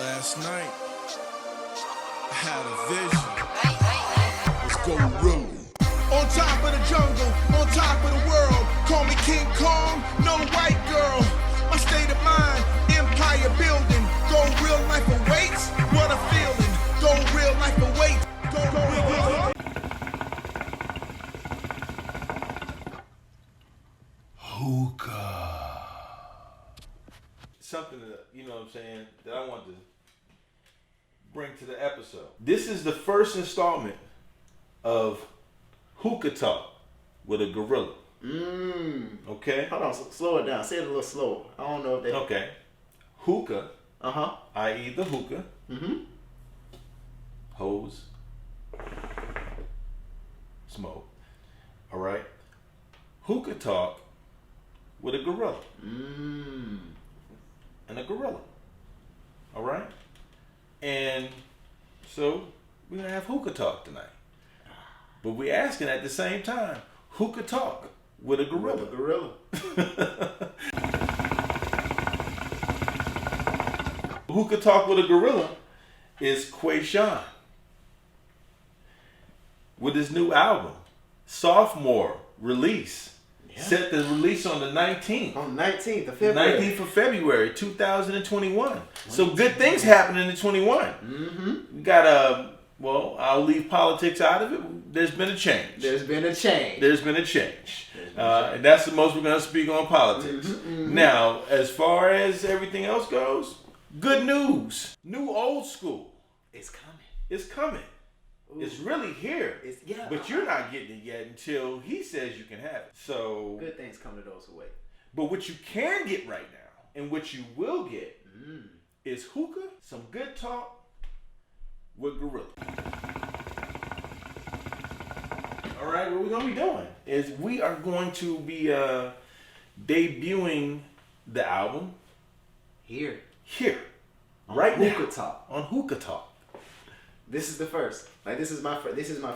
Last night, I had a vision. Let's go Gorealla. On top of the jungle, on top of the world. Call me King Kong, no white girl. My state of mind, empire building. Go real life awaits, what a feeling. Go real life awaits. Go real. Hookah. Something that, you know what I'm saying, that I want to bring to the episode. This is the first installment of Hookah Talk with a Gorealla. Okay? Hold on, slow it down. Say it a little slower. I don't know if they... Okay. Hookah, Uh-huh. i.e. the hookah. Mm-hmm. Hose. Smoke. All right? Hookah Talk with a Gorealla. And a Gorealla. All right? And so we're going to have Hookah Talk tonight. But we're asking at the same time, Hookah Talk with a Gorealla. Hookah Talk with a Gorealla is Quayshawn with his new album, sophomore release. Yeah. Set to release on the 19th. On the 19th of February. 19th of February, 2021. So good things happening in 21. Mm-hmm. We got well, I'll leave politics out of it. There's been a change. There's been a change. And that's the most we're going to speak on politics. Mm-hmm. Now, as far as everything else goes, good news. New old school. It's coming. It's coming. Ooh. It's really here. Yeah. But you're not getting it yet until he says you can have it. So good things come to those who wait. But what you can get right now, and what you will get, is hookah, some good talk with Gorealla. All right, what we're going to be doing is we are going to be debuting the album Here. On right Hookah now. Talk. On Hookah Talk. This is the first. Like this is my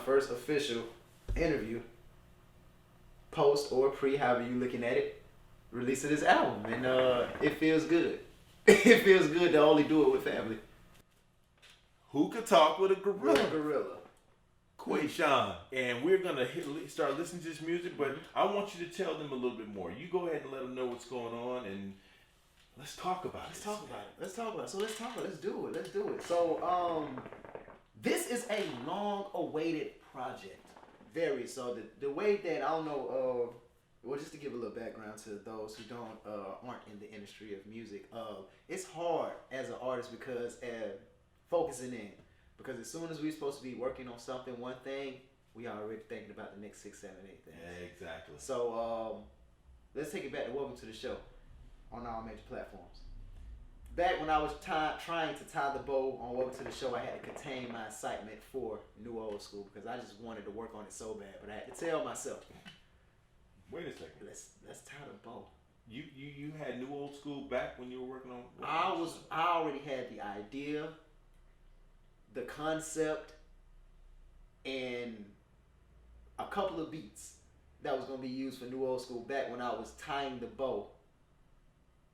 first official interview, post or pre, however you looking at it, release of this album, and it feels good. It feels good to only do it with family. Hookah Talk with a Gorealla. Quayshawn. And we're going to start listening to this music, but I want you to tell them a little bit more. You go ahead and let them know what's going on, and let's talk about it. Let's talk about it. Let's do it. So, this is a long-awaited project. Very. So the way that, I don't know, well, just to give a little background to those who aren't in the industry of music, it's hard as an artist because focusing in. Because as soon as we're supposed to be working on something, one thing, we are already thinking about the next 6, 7, 8 things. Yeah, exactly. So let's take it back to Welcome to the Show on all major platforms. Back when I was trying to tie the bow on Welcome to the Show, I had to contain my excitement for New Old School because I just wanted to work on it so bad. But I had to tell myself, wait a second. Let's tie the bow. You had New Old School back when you were working on. I already had the idea, the concept, and a couple of beats that was going to be used for New Old School back when I was tying the bow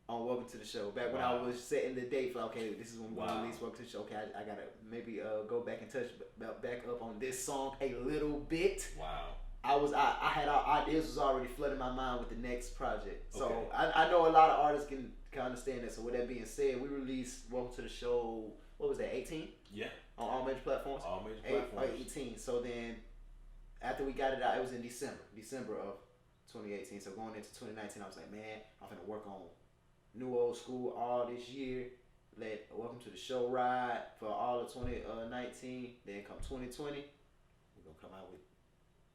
on Welcome to the Show. Back when I was setting the date for, okay, this is when we're going to release Welcome to the Show. Okay, I got to maybe go back and touch back up on this song a little bit. Wow. I had ideas was already flooding my mind with the next project. So Okay. I know a lot of artists can understand that. So with that being said, we released Welcome to the Show, what was that, 18? Yeah. On all major platforms? All major platforms. 18. So then, after we got it out, it was in December of 2018. So going into 2019, I was like, man, I'm going to work on New Old School all this year. Let Welcome to the Show ride for all of 2019. Then come 2020, we're going to come out with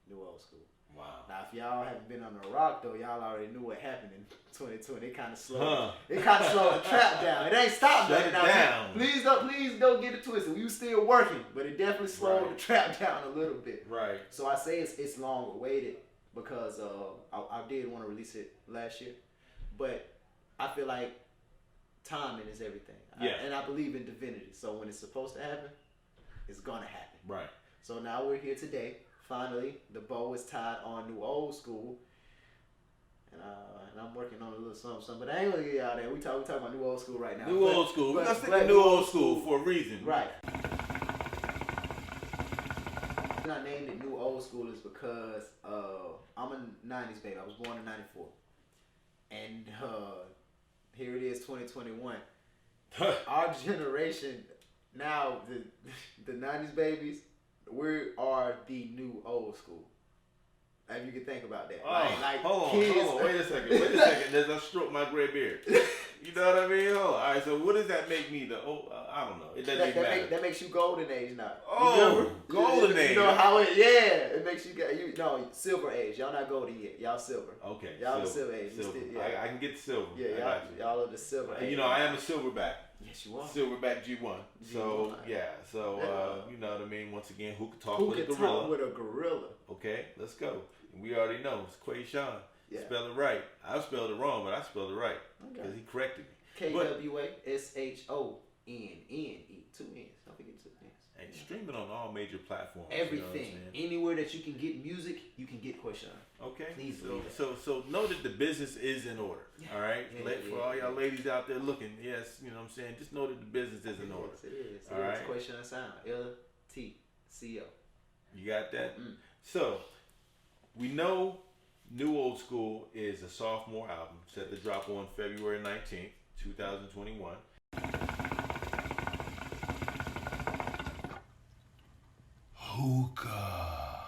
New Old School. Wow. Now, if y'all haven't been under a rock, though, y'all already knew what happened in 2020. It kind of slowed. It kind of slowed the trap down. It ain't stopped Shut it down. Please don't get it twisted. We were still working, but it definitely slowed the trap down a little bit. Right. So I say it's long awaited because I did want to release it last year, but I feel like timing is everything. Yeah. And I believe in divinity. So when it's supposed to happen, it's gonna happen. Right. So now we're here today. Finally, the bow is tied on New Old School, and I'm working on a little something. But I ain't gonna get y'all there. We talking about new old school right now. New old school. We're gonna stick to new old school for a reason. Right. I named it new old school is because I'm a 90s baby. I was born in 94. And here it is, 2021. Our generation, now, the 90s babies, we are the new old school. If you can think about that. Hold on. Wait a second. There's a stroke my gray beard. You know what I mean? Hold on. All right, so what does that make me the old? I don't know. It doesn't even matter. That makes you golden age now. Oh, golden age. You know how it makes you silver age. Y'all not golden yet. Y'all silver. Okay. Y'all the silver age. Silver. Still, yeah. I can get the silver. Yeah, y'all are the silver age. You know, I am a silverback. Yes, you are. Silverback G1. So, yeah. So, you know what I mean? Once again, Hookah Talk with a Gorealla. Talk with a Gorealla. Okay, let's go. We already know. It's Quayshawn. Yeah. Spell it right. I spelled it wrong, but I spelled it right. Because he corrected me. KWASHONNE. 2 N's. Don't forget 2 N's. And streaming on all major platforms. Everything. You know anywhere that you can get music, you can get Quayshawn. Okay. Please so know that the business is in order. Yeah. All right. For all y'all ladies out there looking, yes, you know what I'm saying. Just know that the business is in order. It is. All right. Quayshawn sound. LTCO. You got that? Mm-hmm. So we know New Old School is a sophomore album set to drop on February 19th, 2021. Hookah.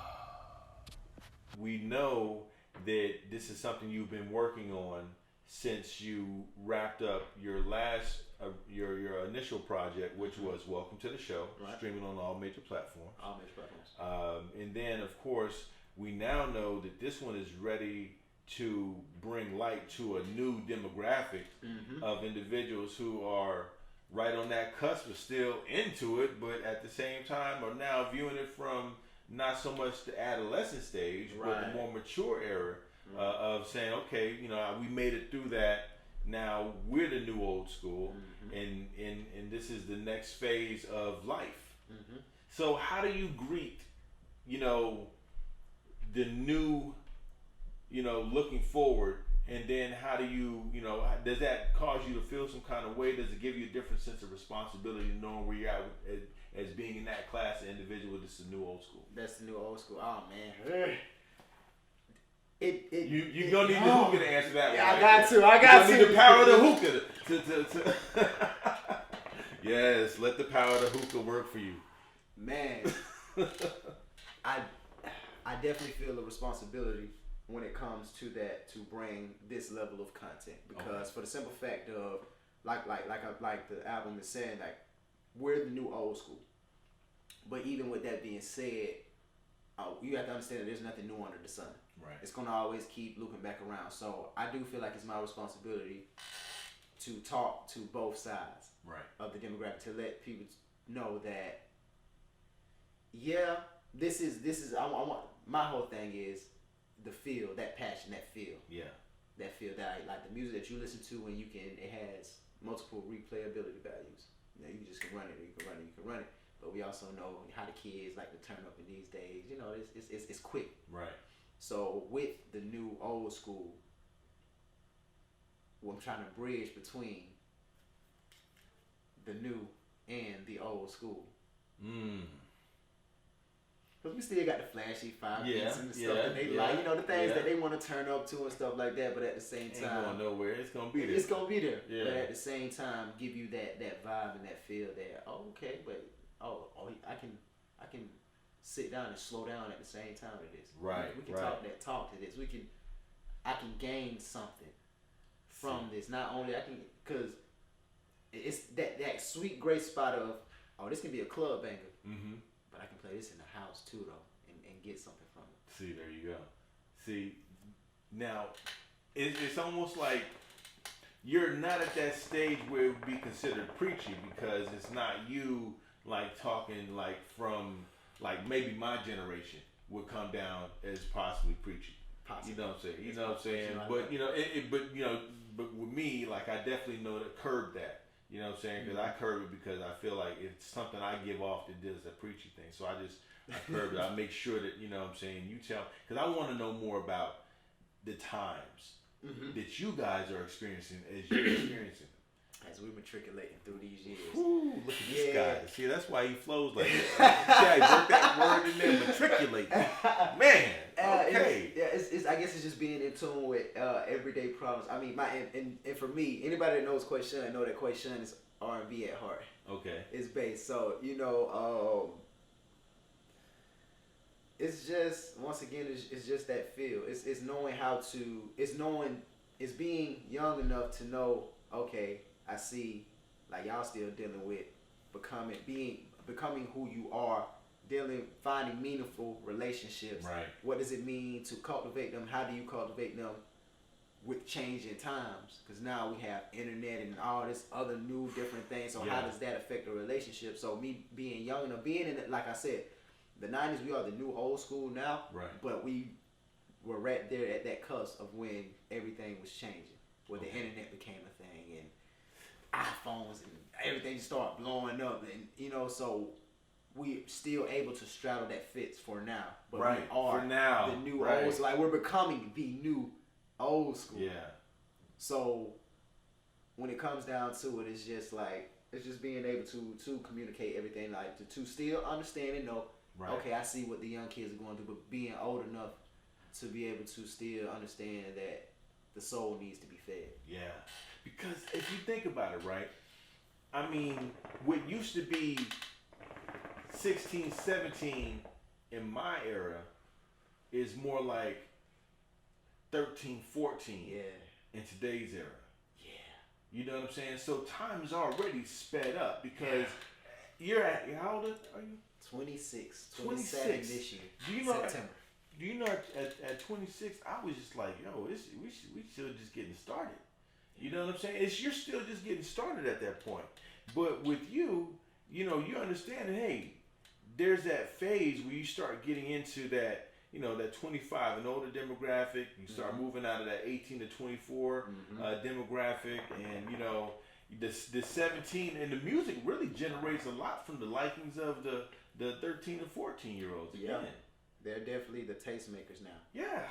We know that this is something you've been working on since you wrapped up your last your initial project, which was Welcome to the Show, streaming on all major platforms. And then, of course, we now know that this one is ready to bring light to a new demographic of individuals who are right on that cusp, are still into it, but at the same time are now viewing it from not so much the adolescent stage, but the more mature era of saying, okay, you know, we made it through that. Now we're the new old school, and this is the next phase of life. So how do you greet, you know, the new, you know, looking forward, and then how do you, you know, does that cause you to feel some kind of way? Does it give you a different sense of responsibility knowing where you're at as being in that class of individual? This is the new old school. That's the new old school. Oh man. You're gonna need the hookah to answer that one. Yeah, I got to. Need the power of the hookah to Yes, let the power of the hookah work for you. Man, I definitely feel a responsibility when it comes to that, to bring this level of content, because for the simple fact of like the album is saying, like, we're the new old school. But even with that being said, you have to understand that there's nothing new under the sun. Right. It's gonna always keep looping back around. So I do feel like it's my responsibility to talk to both sides of the demographic, to let people know that this is I want, my whole thing is the feel, that passion, that feel. Yeah. That feel, that like the music that you listen to, and it has multiple replayability values. You know, you just can run it, you can run it. But we also know how the kids like to turn up in these days. You know, it's quick. Right. So with the new old school, I'm trying to bridge between the new and the old school. Because we still got the flashy 5 beats and the stuff that they like, you know, the things that they want to turn up to and stuff like that. But at the same time, ain't going nowhere. It's gonna be there. It's gonna be there. Yeah. But at the same time, give you that vibe and that feel that I can sit down and slow down at the same time to this. Right. We can talk to this. I can gain something from this. Not only because it's that sweet gray spot of, this can be a club banger. But I can play this in the house too, though, and get something from it. See, there you go. See, now, it's almost like you're not at that stage where it would be considered preachy, because it's not you, like, talking, like, from, like, maybe my generation would come down as possibly preachy. Possibly. You know what I'm saying? You know what I'm saying? But, you know, but with me, like, I definitely know to curb that. You know what I'm saying? Because I curb it, because I feel like it's something I give off that does a preachy thing. So I curb it. I make sure that, you know what I'm saying, you tell, because I want to know more about the times that you guys are experiencing as you're experiencing. As we matriculating through these years. Ooh, look at this guy. See, that's why he flows like that. See how he worked that word in there, matriculate. Man, okay. It's I guess it's just being in tune with everyday problems. I mean, and for me, anybody that knows Quayshawn know that Quayshawn is R&B at heart. Okay. It's bass. So, it's just, once again, it's just that feel. It's knowing it's being young enough to know, okay, I see, like y'all still dealing with becoming who you are, finding meaningful relationships. Right. What does it mean to cultivate them? How do you cultivate them with changing times? Because now we have internet and all this other new different things. So how does that affect the relationship? So me being young enough, being in it, like I said, the 90s, we are the new old school now. Right. But we were right there at that cusp of when everything was changing, where the internet became a thing and iPhones and everything just started blowing up, and so we still able to straddle that fits for now. But we are for now. The new old, so like we're becoming the new old school. Yeah. So when it comes down to it, it's just like it's just being able to communicate everything, like to still understand and know. Right. Okay, I see what the young kids are going through, but being old enough to be able to still understand that the soul needs to be fed. Yeah. Because if you think about it, right? I mean, what used to be 16, 17 in my era is more like 13, 14 in today's era. Yeah. You know what I'm saying? So time is already sped up because how old are you? 26, 27 this year. Do you know, September. Do you know at 26, I was just like, yo, we still just getting started. You know what I'm saying? You're still just getting started at that point. But with you, you understand that, hey, there's that phase where you start getting into that, that 25 and older demographic. You start moving out of that 18 to 24 demographic, and the 17 and the music really generates a lot from the likings of the 13 and 14 year olds. Yeah, they're definitely the tastemakers now. Yeah,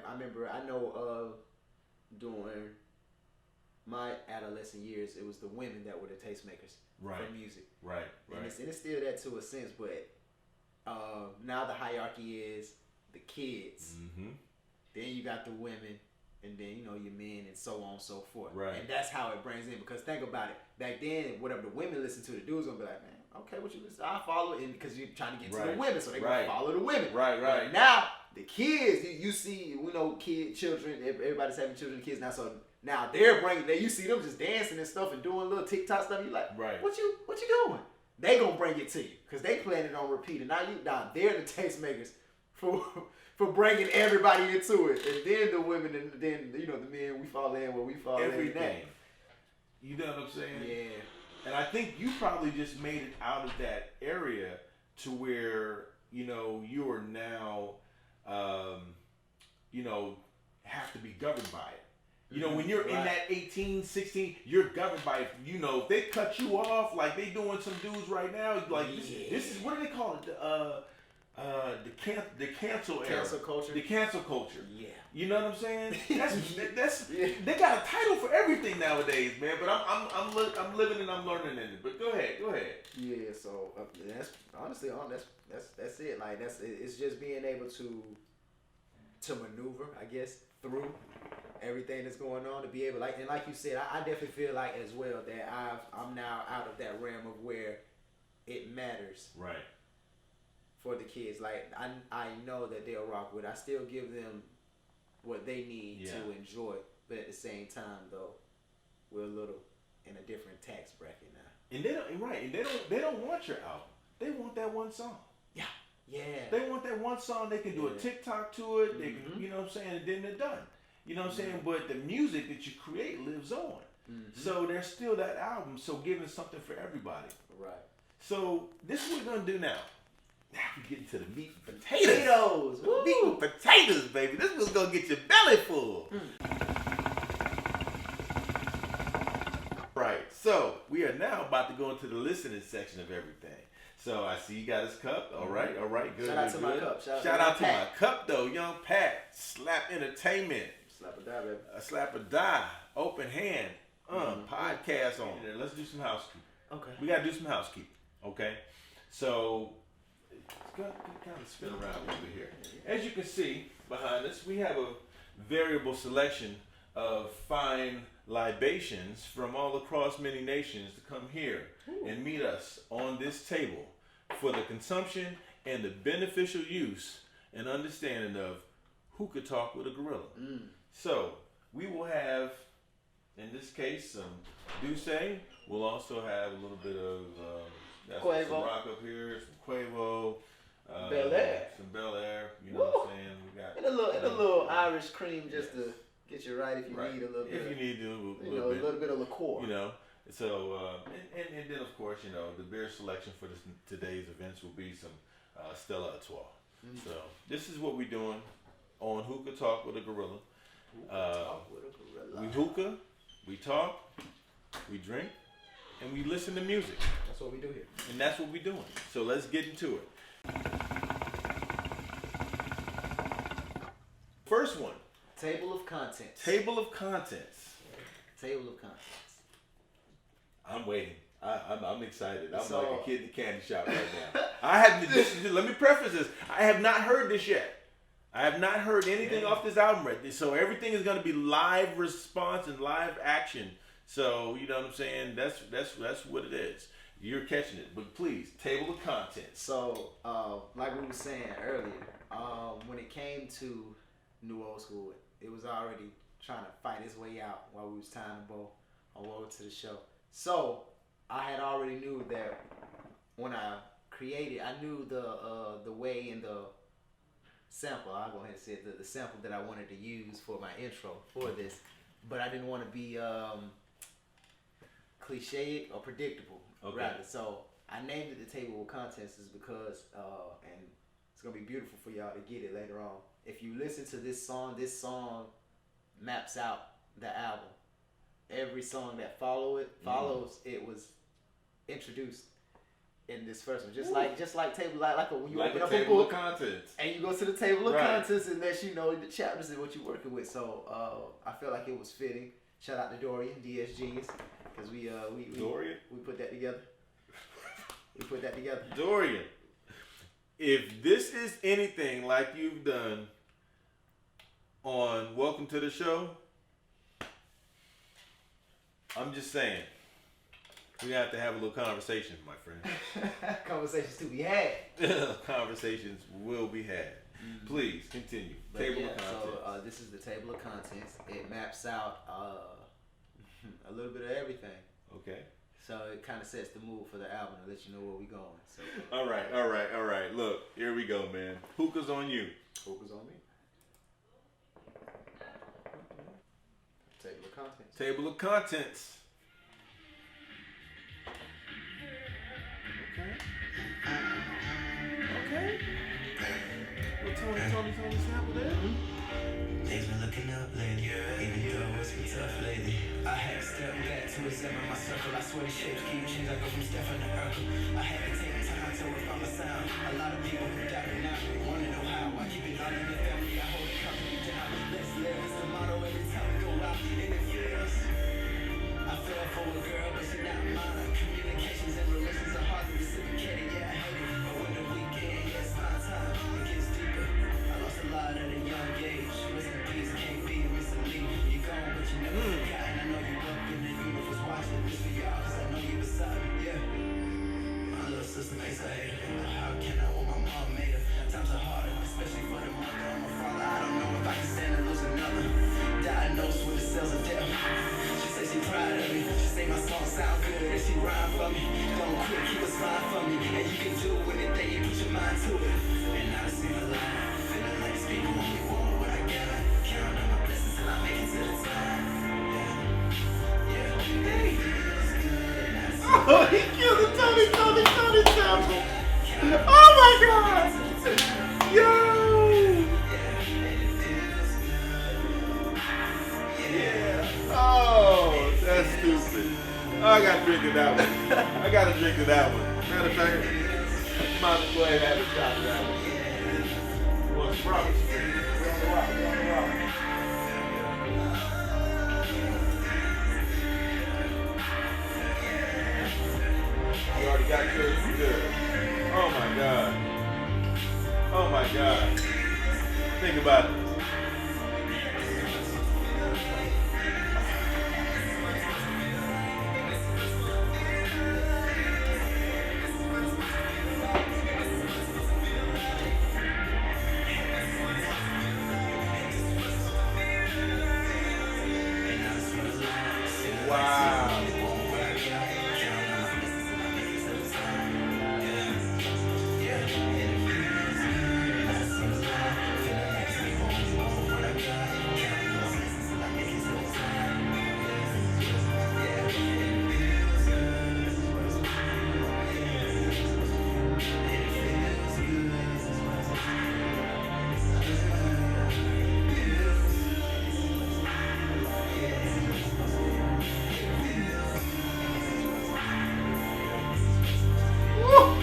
I know during my adolescent years, it was the women that were the tastemakers for music. Right. And it's still that to a sense, but now the hierarchy is the kids. Mm-hmm. Then you got the women, and then your men, and so on and so forth. Right. And that's how it brings in. Because think about it, back then, whatever the women listen to, the dudes gonna be like, man, okay, what you listen to? I follow it, because you're trying to get to the women, so they gonna follow the women. Right. But now the kids, you see, children, everybody's having children, kids now, so. Now you see them just dancing and stuff and doing little TikTok stuff. You like, what you doing? They gonna bring it to you because they playing it on repeat. And now they're the tastemakers for bringing everybody into it. And then the women, and then the men, we fall in where we fall everything. In. You know what I'm saying? Yeah. And I think you probably just made it out of that area to where you are now, have to be governed by it. When you're in that 18, 16, you're governed by it. If they cut you off, like they doing some dudes right now, like this is, what do they call it? The cancel era. Cancel culture. The cancel culture. Yeah. You know what I'm saying? That's they got a title for everything nowadays, man. But I'm living and I'm learning in it. But go ahead. Yeah. So that's honestly that's it. Like it's just being able to maneuver, I guess, through everything that's going on, to be able, like you said, I definitely feel like as well that I'm now out of that realm of where it matters for the kids. Like I know that they'll rock with it. I still give them what they need to enjoy, but at the same time though, we're a little in a different tax bracket now. And they don't want your album. They want that one song. Yeah. They want that one song. They can do a TikTok to it. They can, you know what I'm saying, and then they're done. You know what I'm saying? But the music that you create lives on. Mm-hmm. So there's still that album. So giving something for everybody. Right. So this is what we're going to do now. Now we're getting to the meat and potatoes. Meat and potatoes, baby. This is going to get your belly full. Right. So we are now about to go into the listening section of everything. So I see you got his cup. All right. Good. Shout out to my cup. Shout out to my cup, though. Young Pat. Slap Entertainment. die, baby. A slap or die. Open hand. Podcast on. Let's do some housekeeping. Okay. We gotta do some housekeeping. Okay. So let's kind of spin around a little bit here. As you can see behind us, we have a variable selection of fine libations from all across many nations to come here and meet us on this table for the consumption and the beneficial use and understanding of Hookah Talk with a Gorilla. So we will have, in this case, some Douce. We'll also have a little bit of Quavo. some rock up here, some Quavo, Bel Air. some Bel Air. You know what I'm saying? We got And a little Irish cream just to get you right if you need a little bit. If you need to, a little bit of liqueur. You know. So and then of course, you know, the beer selection for today's events will be some Stella Artois. So this is what we're doing on Hookah Talk with a Gorilla. We hookah, we talk, we drink, and we listen to music. That's what we do here. And that's what we're doing. So let's get into it. First one. Table of contents. Table of contents. Table of contents. I'm waiting. I'm excited. I'm So- like a kid in the candy shop right now. I have. Let me preface this. I have not heard this yet. I have not heard anything off this album right. So everything is going to be live response and live action. So you know what I'm saying. That's what it is. You're catching it. But please, table of contents. So, like we were saying earlier, when it came to New Old School, it was already trying to fight its way out while we was tying the bow on Road to the Show. So, I had already knew that when I created, I knew the way and the sample, I'll go ahead and say it, the sample that I wanted to use for my intro for this, but I didn't want to be cliche or predictable. Okay. Rather. So I named it the Table of Contents is because, and it's going to be beautiful for y'all to get it later on. If you listen to this song maps out the album. Every song that follows it was introduced in this first one. Just like table, like when you open up a book contents. and you go to the table of Right. contents and lets you know the chapters and what you're working with. So I felt like it was fitting. Shout out to Dorian, DS Genius, because we Dorian? we put that together. We put that together. Dorian, if this is anything like you've done on Welcome to the Show, I'm just saying, we have to have a little conversation, my friend. Conversations to be had. Conversations will be had. Please continue. But Table yeah, of contents. so this is the table of contents. It maps out a little bit of everything. Okay. So it kind of sets the mood for the album to let you know where we're going. So All right. Look, here we go, man. Hookah's on you. focus on me. Table of contents. Table of contents. Okay. Well, Tony sample there. Things been looking up lately, even though it's been tough lately. I had to step back to examine my circle. I swear the shapes keep changing. I go from Stefan to Urkel. I had to take time to refine my sound. A lot of people who doubt it now wanna know how. I keep it all in the family. I hold the company down. Let's live is the motto every time we go out. And it feels. I fell for a girl, but she not mine. Communications and relations are hard to reciprocate. Yeah, I hate it. But when the weekend, yeah, it's my time. It gets deeper. I lost a lot at a young age. Rest in peace, can't be recently. You're gone, but you never forgotten. I know you up in the universe watching this for y'all, cause I know you beside me, yeah. My little sister makes a hater. How can I when my mom made her? Times are harder, especially for the mother of my father. I don't know if I can stand to lose another. Diagnosed with the cells of death. She said she proud of me. She say my song sound good and she rhyme for me. Don't quit, keep a smile for me. And you can do anything, you put your mind to it. And I see the light. Feeling like these people only want what I got. Count on my blessings till I make it to the top. Yeah, it feels good. And I see Oh, he killed the Tony sample. Oh my God. Yo. Yeah. Oh, that's stupid. Oh, I gotta drink to that one. I gotta drink to that one. Matter of fact, might as well go ahead and have a shot of that one. You want some promise? got good. Oh my God. Oh my God. Think about it. Wow. Woo.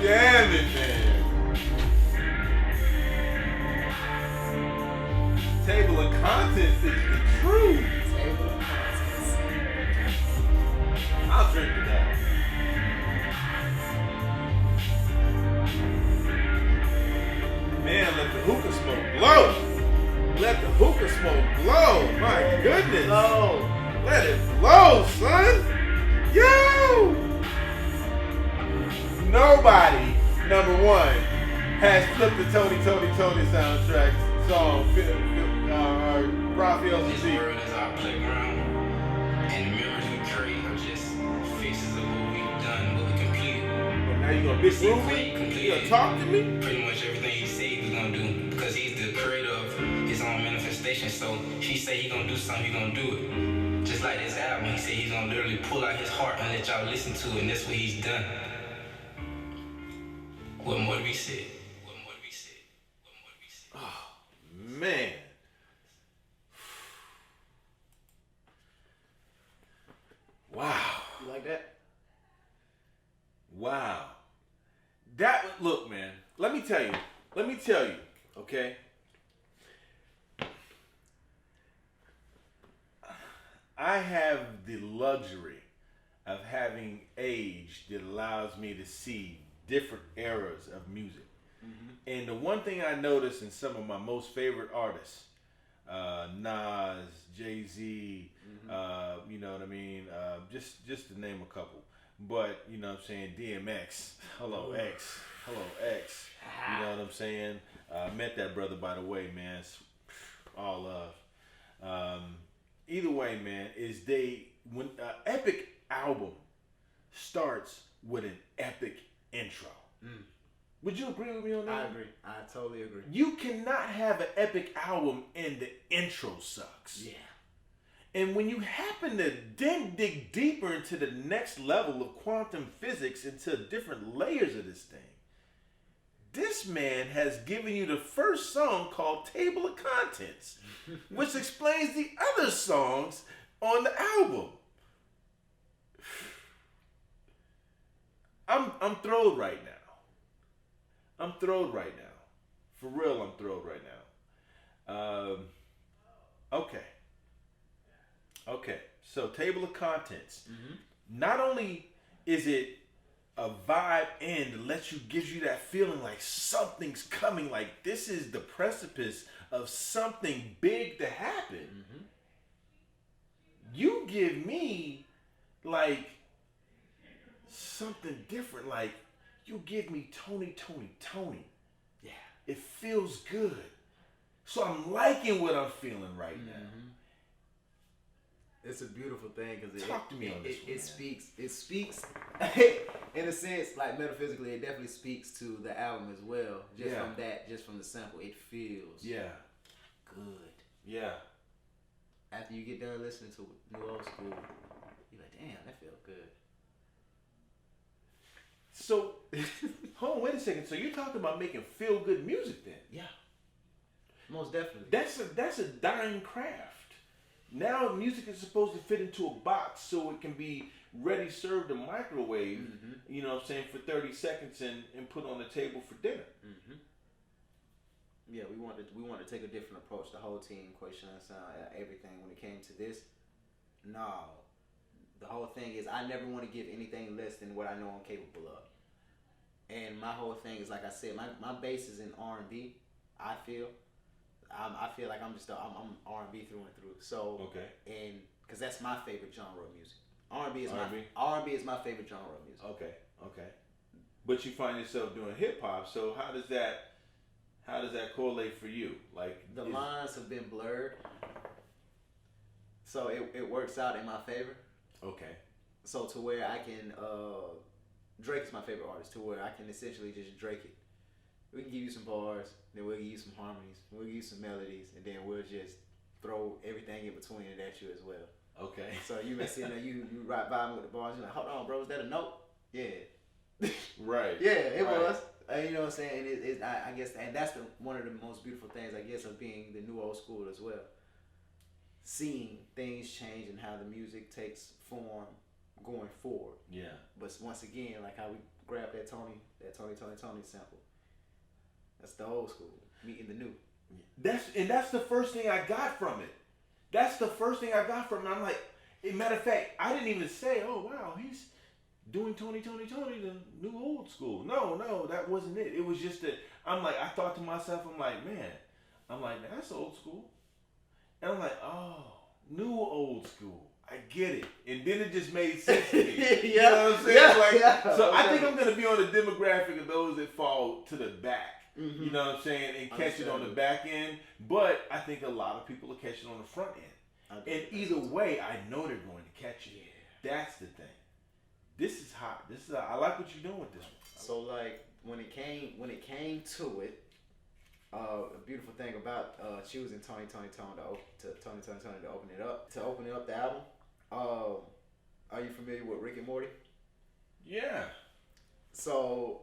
Damn it, man. Table of contents is the truth. I'll drink to that. Man, let the hookah smoke blow. Let the hookah smoke blow. My goodness. Let it blow, son. Yo! Nobody, number one, has flipped the Tony soundtrack song, Raphael This Z. world is our playground, and the memories we create are just faces of what we've done, what we completed. Now you gonna big room me? You gonna talk to me? Pretty much everything he said he was gonna do, because he's the creator of his own manifestation. So he say he gonna do something, he gonna do it. Just like this album, he said he's gonna literally pull out his heart and let y'all listen to it, and that's what he's done. What more to be said? What more to be said? What more to be said? Oh, man. Wow. You like that? Wow. Look, man, let me tell you, okay? I have the luxury of having age that allows me to see different eras of music. Mm-hmm. And the one thing I noticed in some of my most favorite artists, Nas, Jay-Z, you know what I mean? Just to name a couple. But, you know what I'm saying, DMX, hello X, you know what I'm saying? Met that brother, by the way, man. It's all love. Either way, man, when an epic album starts with an epic intro. Would you agree with me on that? I agree. I totally agree. You cannot have an epic album and the intro sucks. Yeah. And when you happen to then dig deeper into the next level of quantum physics, into different layers of this thing, this man has given you the first song called Table of Contents, which explains the other songs on the album. I'm thrilled right now. For real, I'm thrilled right now. Okay. So Table of Contents. Mm-hmm. Not only is it a vibe and gives you that feeling like something's coming, like this is the precipice of something big to happen. Mm-hmm. You give me like something different, like you give me Tony. Yeah. It feels good. So I'm liking what I'm feeling right now. It's a beautiful thing because Talk to me on this one, it speaks in a sense, like metaphysically, it definitely speaks to the album as well. Just from the sample, it feels good. Yeah. After you get done listening to New Old School, you're like, damn, that feels good. So, hold on, wait a second. So you're talking about making feel good music then? Yeah. Most definitely. That's a dying craft. Now music is supposed to fit into a box so it can be ready served in microwave, you know what I'm saying, for 30 seconds and put on the table for dinner. Mm-hmm. Yeah, we wanted to take a different approach. The whole team, Quayshawn Sound, everything when it came to this. No, the whole thing is I never want to give anything less than what I know I'm capable of. And my whole thing is, like I said, my base is in R&B. I feel like I'm R&B through and through. So okay, and because that's my favorite genre of music. R&B is my favorite genre of music. Okay. But you find yourself doing hip hop, so how does that correlate for you? Like the lines have been blurred, so it works out in my favor. Okay. So to where I can, Drake is my favorite artist. To where I can essentially just Drake it. We can give you some bars, then we'll give you some harmonies, we'll give you some melodies, and then we'll just throw everything in between it at you as well. Okay. So you may sit there, you right by me with the bars, you're like, hold on, bro, is that a note? Yeah. Right. Yeah, it was. You know what I'm saying? I guess, and that's one of the most beautiful things, I guess, of being the new old school as well. Seeing things change and how the music takes form going forward. Yeah. But once again, like how we grabbed that Tony sample. That's the old school meeting the new. That's the first thing I got from it. I'm like, matter of fact, I didn't even say, oh wow, he's doing Tony, the new old school. No, that wasn't it. It was just that I thought to myself, man, that's old school. And I'm like, oh, new old school. I get it. And then it just made sense to me. You know what I'm saying? So I think I'm going to be on the demographic of those that fall to the back. Mm-hmm. You know what I'm saying? And catch it on the back end. But I think a lot of people will catch it on the front end. And either way, I know they're going to catch it. Yeah. That's the thing. This is hot. I like what you're doing with this one. So like when it came to it, a beautiful thing about choosing Tony to open it up the album. Are you familiar with Rick and Morty? Yeah. So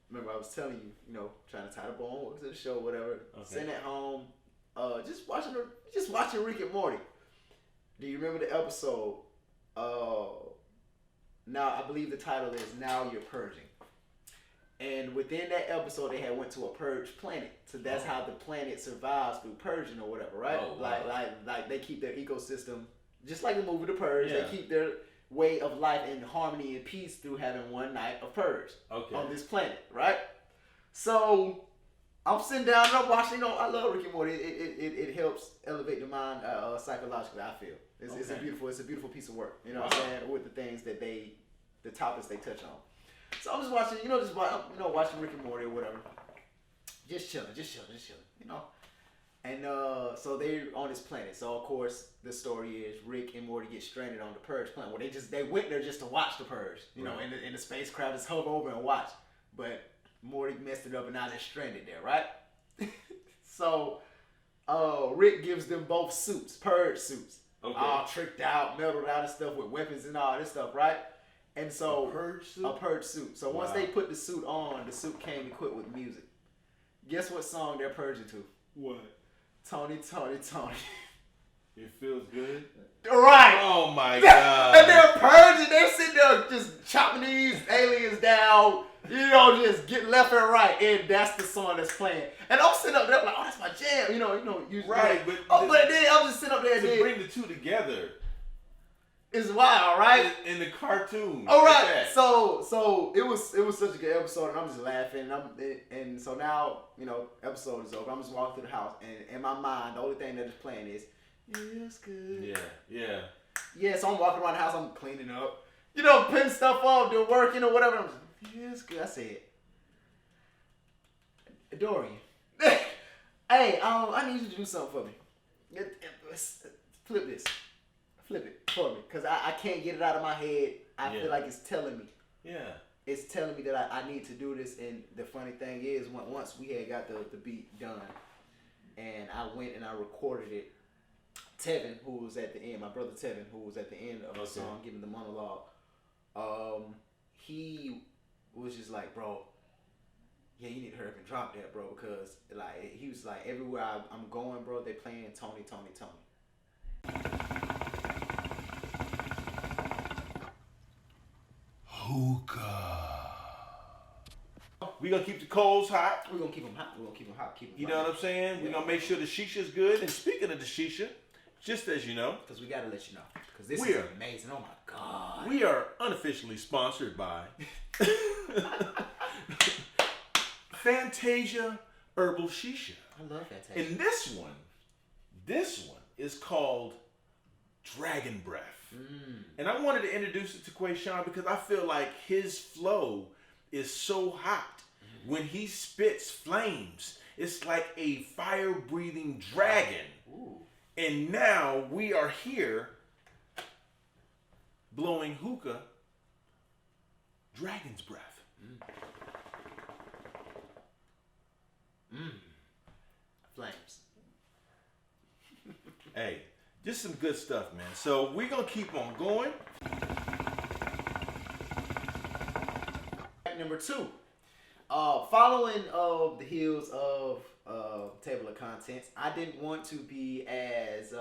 remember I was telling you, trying to tie the bone to the show, whatever. Okay. Sitting at home, just watching Rick and Morty. Do you remember the episode? Now I believe the title is Now You're Purging. And within that episode, they had went to a purge planet. So that's how the planet survives through purging or whatever, right? Oh, wow. Like they keep their ecosystem, just like the movie The Purge. Yeah. They keep their way of life in harmony and peace through having one night of purge on this planet, right? So I'm sitting down and I'm watching. I love Rick and Morty. It helps elevate the mind psychologically. I feel it's a beautiful piece of work. You know what I'm saying, with the things that the topics they touch on. So I'm just watching, watching Rick and Morty or whatever. Just chilling. And so they're on this planet. So of course the story is Rick and Morty get stranded on the Purge planet. Well, they went there just to watch the Purge. In the spacecraft, just hover over and watch. But Morty messed it up and now they're stranded there, right? So Rick gives them both suits, Purge suits. Okay. All tricked out, metaled out and stuff with weapons and all this stuff, right? And so a purge suit. So once they put the suit on, the suit came equipped with music. Guess what song they're purging to? What? Tony. It feels good. Right. Oh my God. And they're purging. They're sitting there just chopping these aliens down. Just get left and right, and that's the song that's playing. And I'm sitting up there like, oh, that's my jam. Right. But then I'm just sitting up there to bring the two together. It's wild, right? In the cartoon. All right. So it was such a good episode, and I'm just laughing. And so now, episode is over. I'm just walking through the house, and in my mind, the only thing that is playing is, it's good. Yeah. Yeah. So I'm walking around the house. I'm cleaning up, putting stuff up, doing working or whatever. I'm just, it's good. I said, Dorian, hey, I need you to do something for me. Flip it for me, because I can't get it out of my head. I feel like it's telling me. Yeah. It's telling me that I need to do this, and the funny thing is, once we had got the beat done, and I went and I recorded it, Tevin, who was at the end, my brother Tevin, who was at the end of the song, giving the monologue, he was just like, bro, yeah, you need to hurry up and drop that, bro, because he was like, everywhere I'm going, bro, they playing Tony. Hookah. We're going to keep the coals hot. We're going to keep them hot. You know what I'm saying? We're going to make sure the shisha's good. And speaking of the shisha, just as you know, Because we got to let you know. Because this We is are- amazing. Oh, my God. we are unofficially sponsored by Fantasia Herbal Shisha. I love that taste. And this one is called Dragon Breath. And I wanted to introduce it to Quayshawn because I feel like his flow is so hot. When he spits flames, it's like a fire-breathing dragon. Ooh. And now we are here blowing hookah, dragon's breath. Flames. Hey, just some good stuff, man. So we're going to keep on going. Number 2. Following the heels of Table of Contents, I didn't want to be as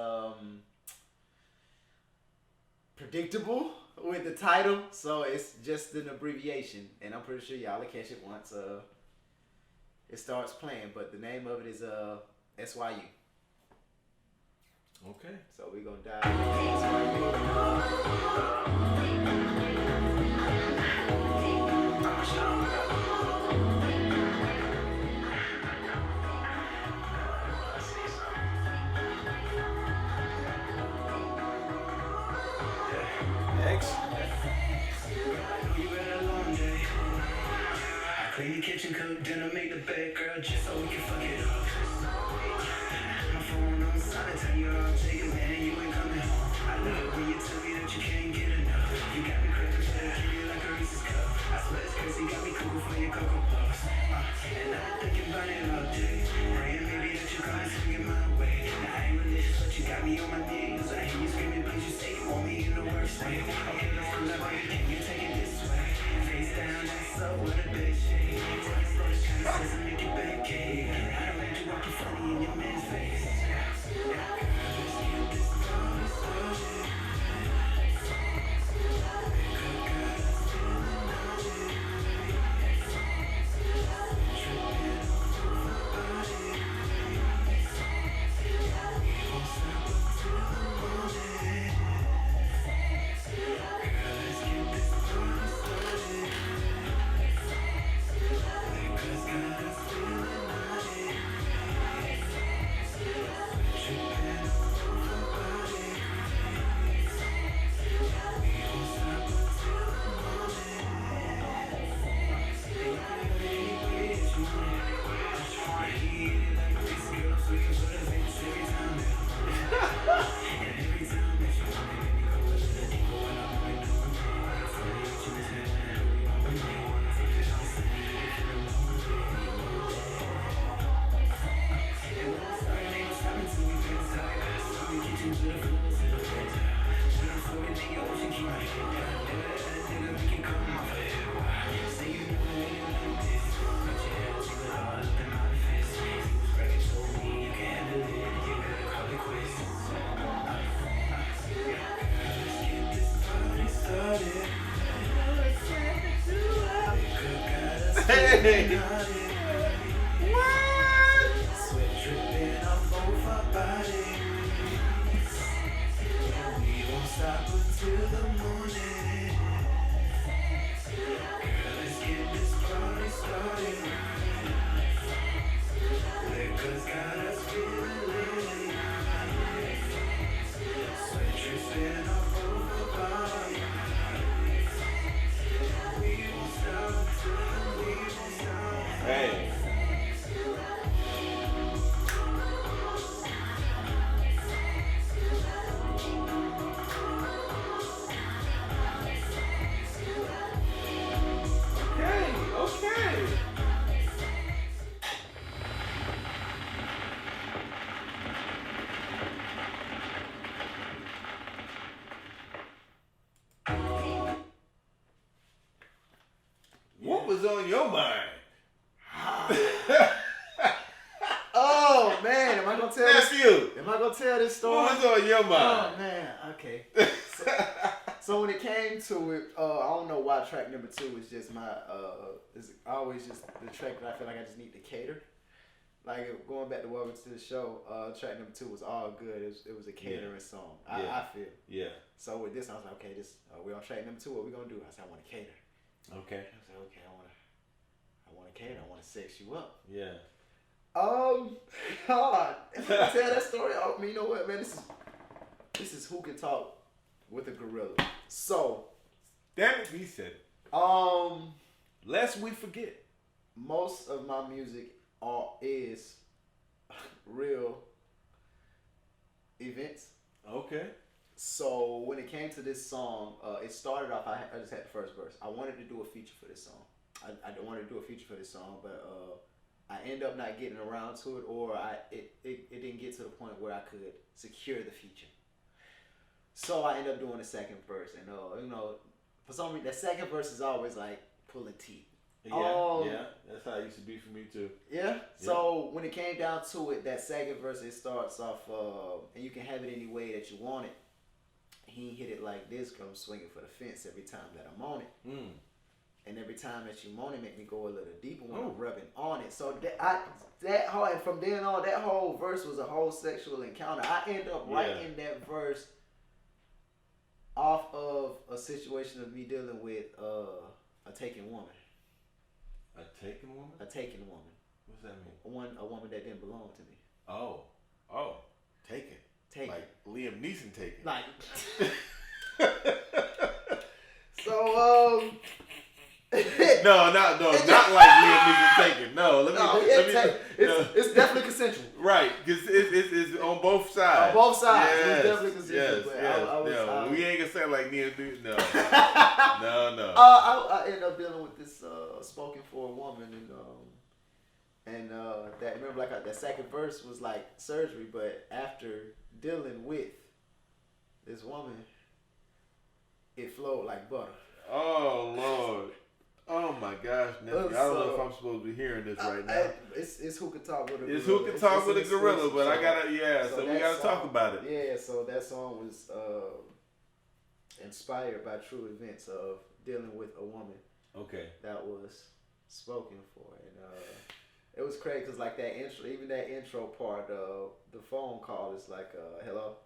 predictable with the title, so it's just an abbreviation, and I'm pretty sure y'all will catch it once it starts playing. But the name of it is SYU. Okay. So we're gonna dive into Next. You had a long day. I clean the kitchen, cook dinner, make the bed, girl, just so we can fuck it up. My phone on silent, tell you I'll take it, man, you ain't coming home. I love it when you tell me that you can't get enough. You got me craving for that candy like a Reese's cup. I swear it's crazy, got me cuckoo for your Cocoa Puffs. And I've been thinking about it all day. Praying maybe that you come and swing it my way. Now I ain't religious, but you got me on my knees. I hear you screaming, please, you say you want me in the worst way. Okay, let's run that way. Can you take it this way? Face down, that's up with a bitch. Doesn't make it back, I don't want you walking funny in your man's face. Let's get this party started. Hey! Sweat dripping off of our bodies. We won't stop until the morning. Girl, let's get this party started. Liquor's got us feeling. Sweat dripping off of our bodies. We won't stop until we won't stop. Hey. Okay. What was on your mind? Oh man, am I gonna tell this? Nephew, Am I gonna tell this story? what was on your mind? Oh man, okay. So when it came to it, I don't know why track number 2 is just my, it's always just the track that I feel like I just need to cater. like going back to welcome to the show, track number 2 was all good. It was a catering song. Yeah. I feel. Yeah. So with this, I was like, okay, we're on track number 2. What we gonna do? I said, I want to cater. Okay. I said, okay, I want to cater. I want to sex you up. Yeah. God, if I tell that story, I mean, you know what, man? This is Hookah Talk with a Gorealla. So, Damn it, he said it. Lest we forget. most of my music is real events. Okay. So when it came to this song, it started off. I just had the first verse. I wanted to do a feature for this song. I wanted to do a feature for this song, but I end up not getting around to it, or it didn't get to the point where I could secure the feature. So I end up doing the second verse, and you know, for some reason, that second verse is always like pulling teeth. Yeah, that's how it used to be for me too. Yeah. So when it came down to it, that second verse, it starts off, and you can have it any way that you want it. He hit it like this, 'cause I'm swinging for the fence every time that I'm on it. And every time that you moan it, make me go a little deeper when I'm rubbing on it. So and from then on, that whole verse was a whole sexual encounter. I end up writing that verse off of a situation of me dealing with a taken woman. A taken woman? A taken woman. What's that mean? A woman that didn't belong to me. Oh, taken. Taken. Like Liam Neeson taken. Like. So no, not like Liam Neeson taken. No, let me. It's definitely consensual. Right, because it's on both sides. On both sides, yes, it's definitely consensual. Yes, we ain't gonna say like Liam Neeson. No, no. I ended up dealing with this spoken for woman, and that remember like that second verse was like surgery, but after dealing with this woman, it flowed like butter. Oh Lord. Oh my gosh, nephew. I don't know if I'm supposed to be hearing this right now. It's Hookah Talk with a Gorealla. It's Hookah Talk with a Gorealla, but I gotta, so we gotta talk about it. Yeah, so that song was inspired by true events of dealing with a woman. Okay. That was spoken for, and it was crazy because like that intro, even that intro part, the phone call is like, hello.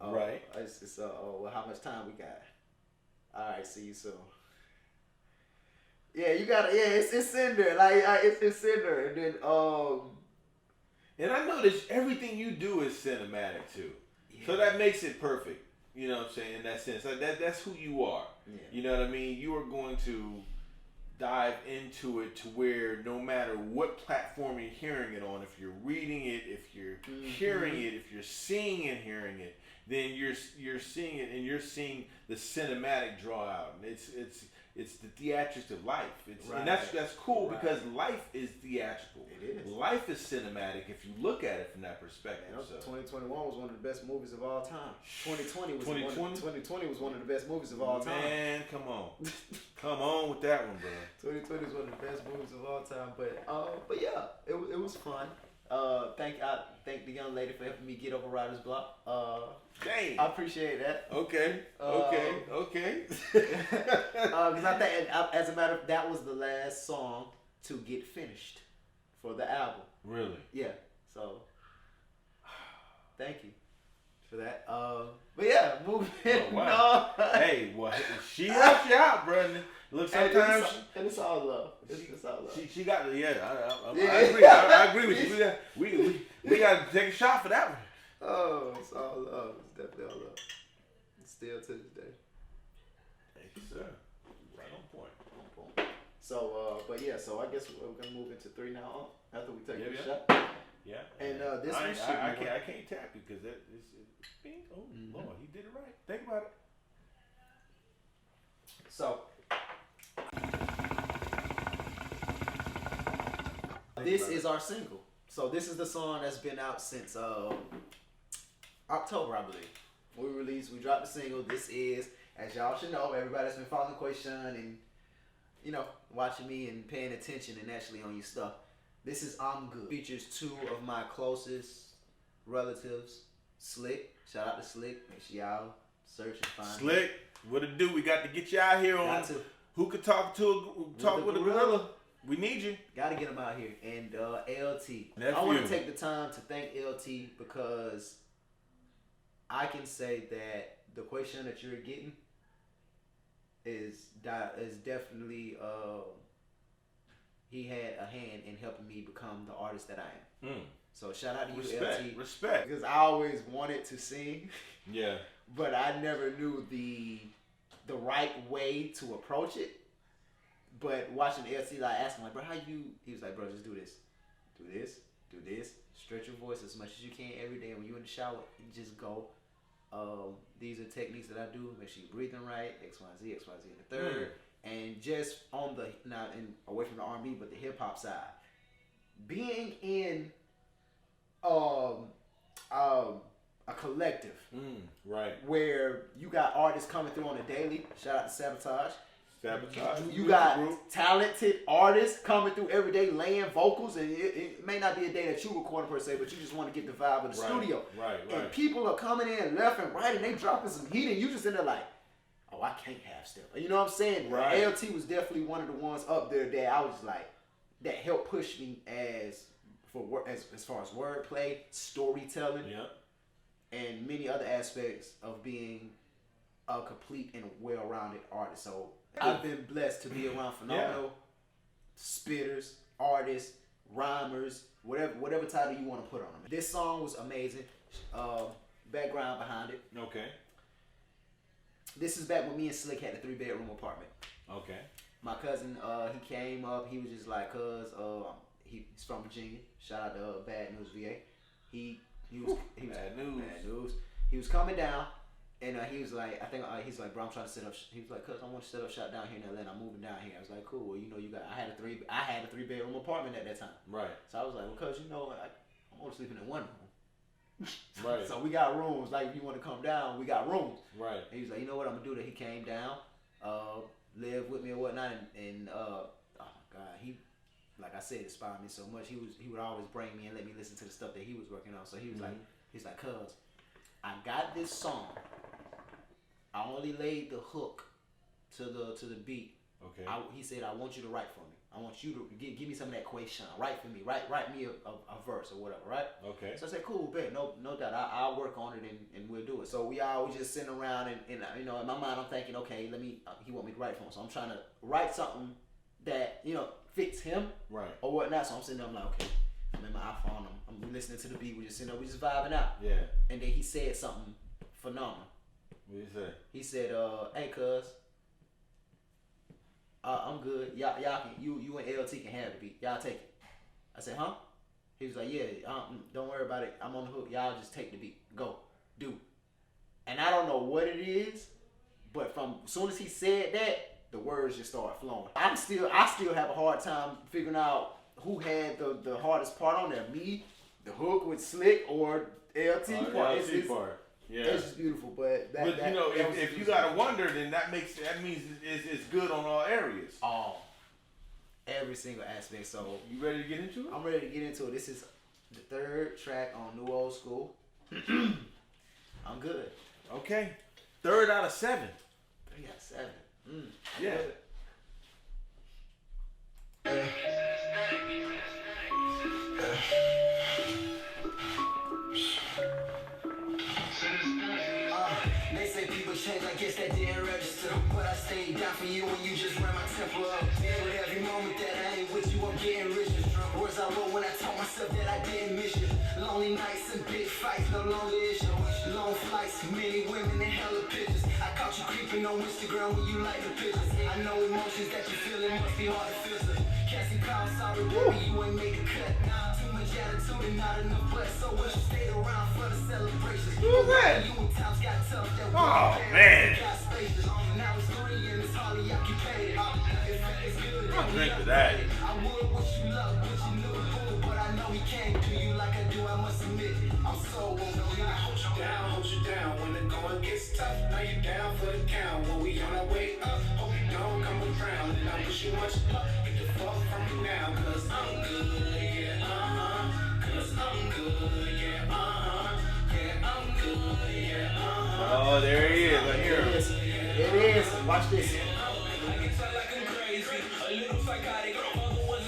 Right. It's well, how much time we got? All right, see you soon. Yeah, you gotta. Yeah, it's in there. Like it's in there, and then And I noticed everything you do is cinematic too, so that makes it perfect. You know what I'm saying? In that sense, like that's who you are. Yeah. You know what I mean? You are going to dive into it to where no matter what platform you're hearing it on, if you're reading it, if you're hearing it, if you're seeing and hearing it, then you're seeing it and you're seeing the cinematic draw out. And it's the theatrics of life. And that's cool because life is theatrical. It is. Life is cinematic if you look at it from that perspective. Man, so. 2021 was one of the best movies of all time. 2020 was 2020 was one of the best movies of all time. Man, come on. Come on with that one, bro. 2020 was one of the best movies of all time. But yeah, it was fun. Thank the young lady for helping me get over writer's block. Dang. I appreciate that. Okay. Because I think, as a matter of, that was the last song to get finished for the album. Really? Yeah. So, thank you for that. But yeah, moving. Oh, wow. Hey, well, she helps you out, bro. Look, sometimes and it's all love. It's all love. She got the I agree. I agree with you. We got to take a shot for that one. Oh, it's all love. It's definitely all love. Still to this day. Thank you, sir. Right on point. So, but yeah, so I guess we're gonna move into 3 now. After we take a shot. Yeah. And this one should I can't tap you because that is. Oh Lord, he did it right. Think about it. So. This is our single. So this is the song that's been out since October, I believe. We dropped the single. This is, as y'all should know, everybody that's been following Quayshawn and, you know, watching me and paying attention and actually on your stuff. This is I'm Good. Features 2 of my closest relatives, Slick. Shout out to Slick. Make sure y'all search and find Slick, what it do? We got to get you out here on Hookah Talk with a Gorealla. We need you. Gotta get him out here. And LT. Nephew. I want to take the time to thank LT because I can say that the question that you're getting is definitely he had a hand in helping me become the artist that I am. So shout out to you, LT. Respect. Because I always wanted to sing. Yeah. But I never knew the right way to approach it. But watching LT, I asked him, like, bro, how you? He was like, bro, just do this. Do this. Do this. Stretch your voice as much as you can every day. When you're in the shower, you just go. These are techniques that I do. Make sure you're breathing right. X, Y, Z, X, Y, Z in the third. And just on the, now, and away from the R&B, but the hip hop side. Being in a collective. Right. Where you got artists coming through on a daily. Shout out to Sabotage. You Group. got talented artists coming through every day laying vocals, and it may not be a day that you record per se, but you just want to get the vibe of the studio. Right. And people are coming in left and right, and they dropping some heat, and you just in there like, oh, I can't have stuff. You know what I'm saying? Right. LT was definitely one of the ones up there that I was just like, that helped push me as far as wordplay, storytelling, and many other aspects of being a complete and well-rounded artist. So I've been blessed to be around phenomenal spitters, artists, rhymers, whatever title you want to put on them. This song was amazing. Background behind it. Okay. This is back when me and Slick had a 3-bedroom apartment. Okay. My cousin, he came up. He was just like, he's from Virginia. Shout out to Bad News VA. He was Bad News. He was coming down. And he was like, he's like, bro, I'm trying to set up. He was like, cuz I want to set up shop down here in Atlanta. I'm moving down here. I was like, cool. Well, you know, I had a 3-bedroom apartment at that time. Right. So I was like, well, cuz you know, I'm only sleeping in one room. Right. So we got rooms. Like if you want to come down, we got rooms. Right. And he was like, you know what, I'm gonna do that. He came down, lived with me and whatnot, and oh my God, he, like I said, inspired me so much. He would always bring me and let me listen to the stuff that he was working on. So he was like, cuz I got this song. I only laid the hook to the beat. Okay. He said, I want you to write for me. I want you to give me some of that question. Write for me. Write me a verse or whatever, right? Okay. So I said, cool, bet. No doubt. I'll work on it and we'll do it. So we always just sitting around and you know, in my mind I'm thinking, okay, he want me to write for him. So I'm trying to write something that, you know, fits him. Right. Or whatnot. So I'm sitting there, I'm like, okay. I'm in my iPhone. I'm listening to the beat. We just sitting there, we just vibing out. Yeah. And then he said something phenomenal. What did he say? He said, hey, cuz, I'm good. Y'all can, you and LT can have the beat. Y'all take it. I said, huh? He was like, yeah, don't worry about it. I'm on the hook. Y'all just take the beat. Go. Do it. And I don't know what it is, but from as soon as he said that, the words just started flowing. I still have a hard time figuring out who had the hardest part on there. Me, the hook with Slick, or LT part. LT part. Yeah. It's just beautiful, but you know, if you gotta wonder, then that means it's good on all areas. Every single aspect. So you ready to get into it? I'm ready to get into it. This is the third track on New Old School. I'm good. Okay. 3 out of 7. 3 out of 7. Yeah. They say people change, I guess that didn't register. But I stayed down for you when you just ran my temple up. But every moment that I ain't with you, I'm getting richer. Words I wrote when I told myself that I didn't miss you. Lonely nights and big fights, no longer issue. Long flights, many women and hella pictures. I caught you creeping on Instagram when you like the pictures. I know emotions that you feeling must be hard to filter. Cassie call, sorry baby, you ain't make a cut. Too much attitude and not enough blood. So wish you stayed around for the celebrations. Who's that? You and times got tough. Oh man. Now it's 3 and it's hardly occupied. I'll drink to that. I would wish you love, wish you knew, but I know he can't do you like I do. I must admit, I'm so over. I hold you down when the going gets tough. Now you down for the count when we on our way up. Hope you don't come around, and I wish you much luck. Get the fuck from me now, 'cause I'm good, yeah, Cause I'm good, yeah, yeah, I'm good, yeah, Oh, there he is. I hear him. It is. Watch this. I can tell like I'm crazy, a little psychotic. All the ones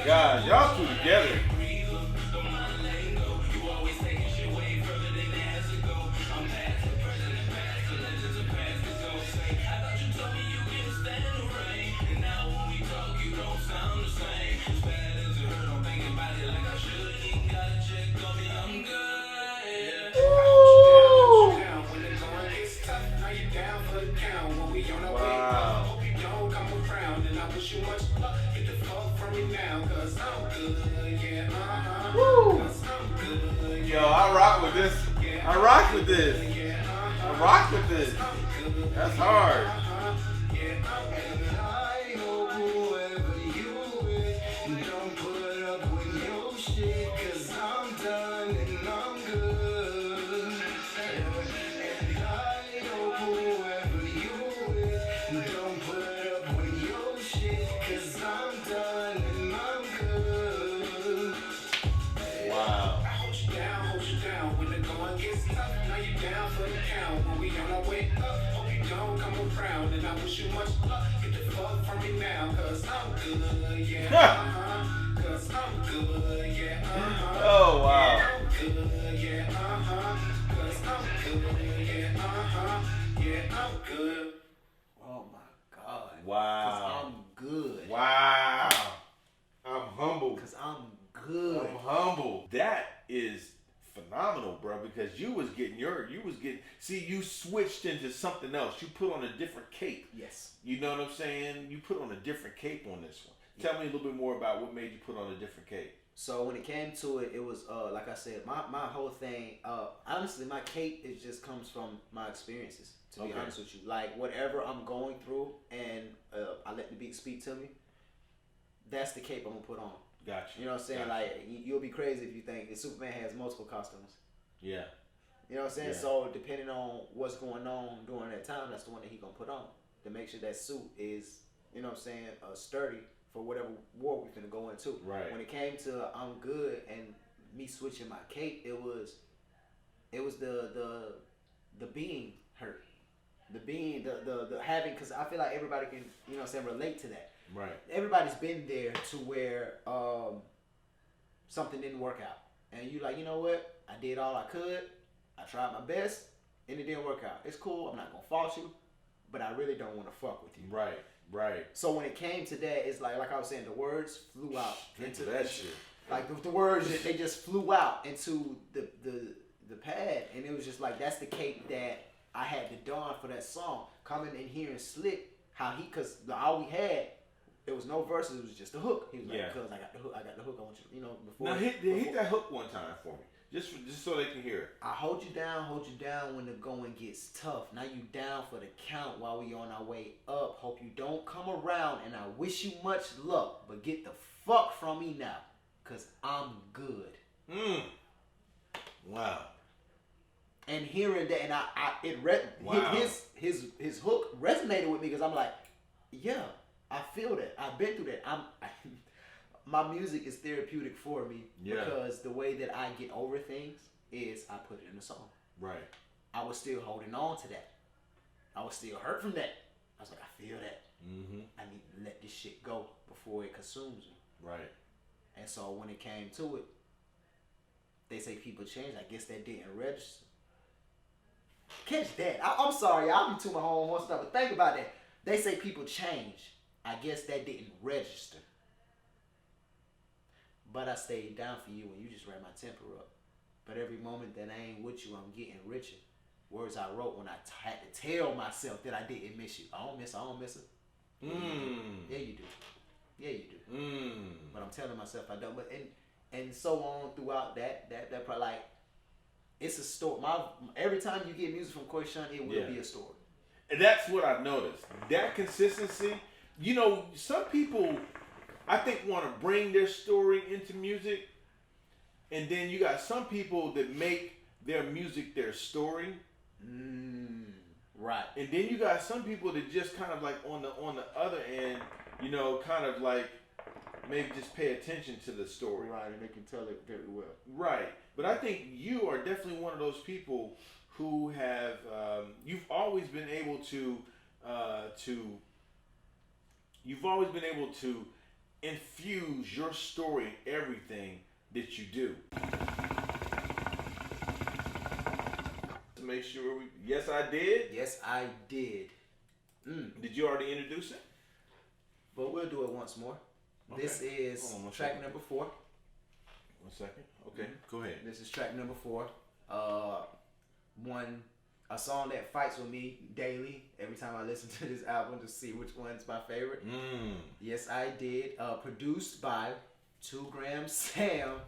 God, y'all two together. Wow. Yo, I rock with this. I rock with this. I rock with this. That's hard. Oh wow. Oh my God. Wow. 'Cause I'm good. Wow. I'm humbled. 'Cause I'm good. I'm humble. That is phenomenal, bro, because you was getting see, you switched into something else. You put on a different cape. Yes. You know what I'm saying? You put on a different cape on this one. Tell me a little bit more about what made you put on a different cape. So when it came to it, it was like I said, my whole thing. Honestly, my cape just comes from my experiences. To be honest with you, like whatever I'm going through, and I let the beat speak to me. That's the cape I'm gonna put on. Gotcha. You know what I'm saying? Gotcha. Like you'll be crazy if you think that Superman has multiple costumes. Yeah. You know what I'm saying? Yeah. So depending on what's going on during that time, that's the one that he gonna put on to make sure that suit is, you know what I'm saying, sturdy for whatever war we're gonna go into. Right. When it came to I'm good and me switching my cape, it was the being hurt, the being the having, because I feel like everybody can, you know what I'm saying, relate to that. Right. Everybody's been there to where something didn't work out, and you like, you know what? I did all I could. I tried my best, and it didn't work out. It's cool. I'm not gonna fault you, but I really don't want to fuck with you. Right. Right. So when it came to that, it's like I was saying, the words flew out into that shit. Like the words, they just flew out into the pad, and it was just like that's the cape that I had to don for that song. Coming in here and Slick, how he, cause all we had, there was no verses, it was just a hook. He was like, "Cuz I got the hook, I want you, you know." Before now hit that hook one time for me, just so they can hear it. I hold you down when the going gets tough. Now you down for the count while we on our way up. Hope you don't come around, and I wish you much luck, but get the fuck from me now, cause I'm good. Wow. And hearing that, and Wow. his hook resonated with me, because I'm like, yeah, I feel that. I've been through that. My music is therapeutic for me, because the way that I get over things is I put it in a song. Right. I was still holding on to that. I was still hurt from that. I was like, I feel that. Mm-hmm. I need to let this shit go before it consumes me. Right. And so when it came to it, they say people change. I guess that didn't register. Catch that. I'm sorry, I'll be to my home horse stuff, but think about that. They say people change. I guess that didn't register. But I stayed down for you when you just ran my temper up. But every moment that I ain't with you, I'm getting richer. Words I wrote when I had to tell myself that I didn't miss you. I don't miss her. Yeah, you do. Yeah, you do. But I'm telling myself I don't. But and so on throughout that part, like, it's a story. Every time you get music from Koyshawn, it will be a story. And that's what I've noticed. That consistency. You know, some people, I think, want to bring their story into music, and then you got some people that make their music their story. Right. And then you got some people that just kind of like on the other end, you know, kind of like maybe just pay attention to the story. Right, and they can tell it very well. Right. But I think you are definitely one of those people who have, you've always been able to infuse your story in everything that you do? To make sure yes, I did. Yes, I did. Did you already introduce it? But we'll do it once more. Okay. This is Hold on one track second. number 4. 1 second. Okay, go ahead. This is track number 4. A song that fights with me daily every time I listen to this album to see which one's my favorite. Yes, I did. Produced by 2 Gram Sam,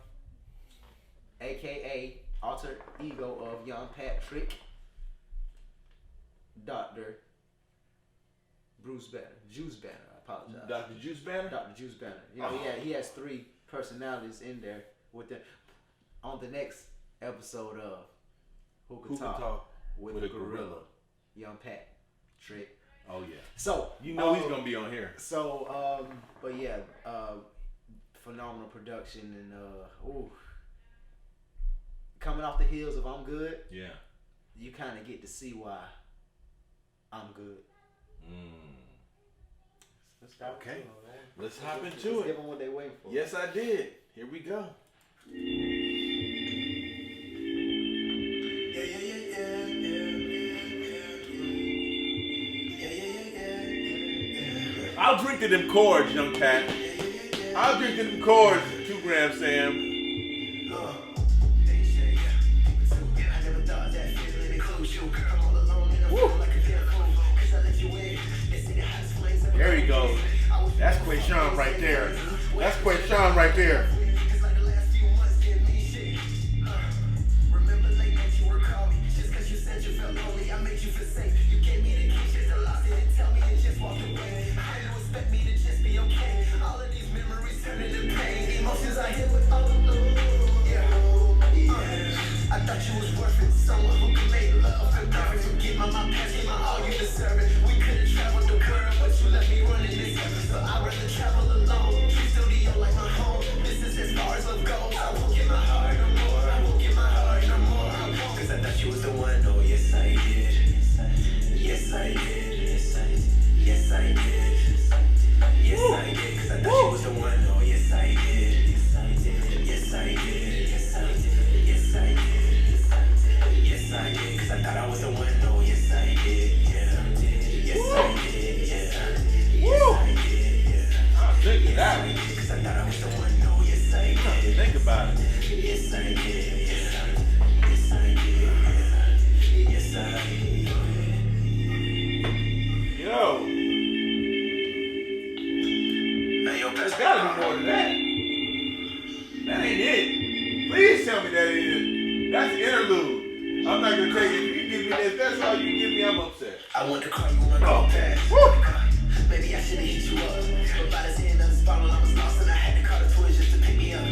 aka alter ego of Young Patrick, Dr. Bruce Banner, Juice Banner. I apologize. Dr. Juice Banner? Dr. Juice Banner. You know, he has 3 personalities in there with the on the next episode of Hookah Talk with a Gorealla, Young Pat, Trick. Oh yeah. So you know he's gonna be on here. So but yeah, phenomenal production and coming off the heels of I'm Good. Yeah. You kind of get to see why I'm good. Let's start. Okay. Let's hop into Let's it. give them what they waiting for. Yes, I did. Here we go. I'll drink to them chords, Young Pat. I'll drink to them chords, 2 Gram Sam. Woo. There he goes. That's Quayshawn right there. That's Quayshawn right there. I thought you was worth it. Someone who could make love and perfect. Forget my passion, my all you deserve it. We could have traveled the world, but you let me run in this. So I'd rather travel alone. Studio like my home. This is as far as love goes. I won't get my heart no more. I won't get my heart no more. Cause I thought you was the one. Oh yes I did. Yes I did. Yes I did. Yes I did. Cause I thought you was the one. Oh yes I did. Yes I did. Yes I did. Yes I did. Yes I did. Yes I did, cause I thought I was the one. Oh yes I did, yeah. Yes I did, yeah. Yes I did, yeah. I'll drink to that. Cause I thought I was the one. Oh yes I did. Think about it. Yes I did, yeah. Yes I did, yeah. Yes I did. Yo, there's gotta be more than that. That ain't it. Please tell me that is. That's the interlude. I'm not gonna take it. If you give me this, that's all you give me, I'm upset. I want to call you on my call pad. Maybe I should've hit you up. But by the end of this bottle, I was lost and I had to call the twins just to pick me up.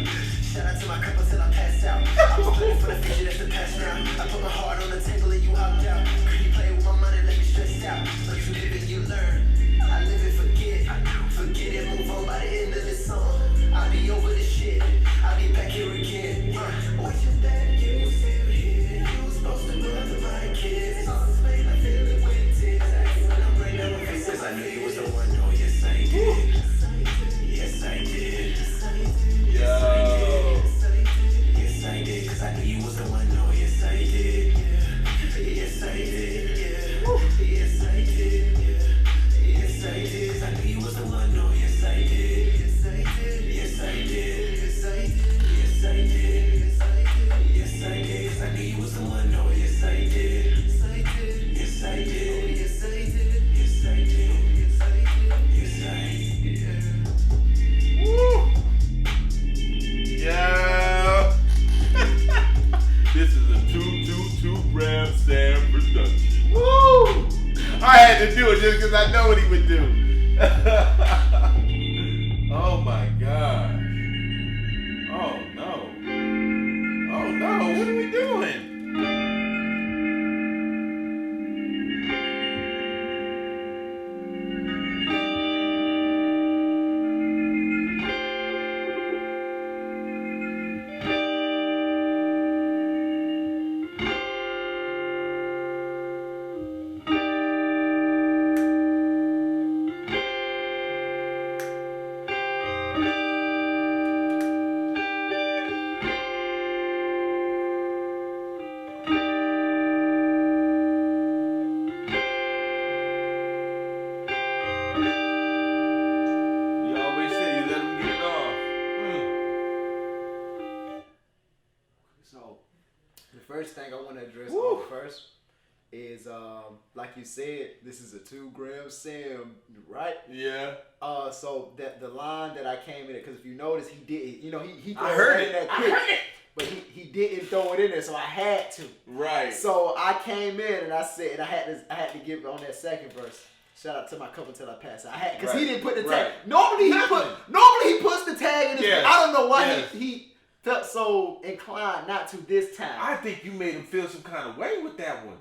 Shout out to my couple till I passed out. I was looking for the future that's the past now. I put my heart on the table and you hopped out. Could you play with my mind and let me stress out? But you live and you learn. I live and forget. Forget it, move on by the end of this song. I'll be over this shit. I'll be back here again. Wishing that you were still here. You were supposed to mother my kids. All this pain I feel it with tears. When I'm right now, cause I knew you was the one. Oh yes I did. Yes I did. Yes I did. Yes I did. Cause I knew you was the one. Oh yes I did. Yes I did. Yes I did. Yes I did. Cause I knew you was the one. Oh yes I did. Yes I did. Yes I did. Yes I did. Yes I did. Yes I did. Cause I knew you was the one. Oh yes I did. Yes I did. Yes I did. Yes I did. Yes I did. Yes I did. Woo! Yeah. This is a 2 Gram Sam production. Woo! I had to do it just because I know what he would do. Oh my gosh. Oh no. Oh no, what are we doing? first thing I want to address Woo. first is like you said, this is a 2 gram Sam, right? Yeah. So that the line that I came in it, because if you notice, he did, he I heard it. that I quick, heard it. but he didn't throw it in there, so I had to. Right. So I came in and I said, I had to give it on that second verse. Shout out to my couple till I pass. I had because he didn't put the tag. Right. Normally he puts the tag in his. Yes. I don't know why Yes. he felt so inclined not to this time. I think you made him feel some kind of way with that one.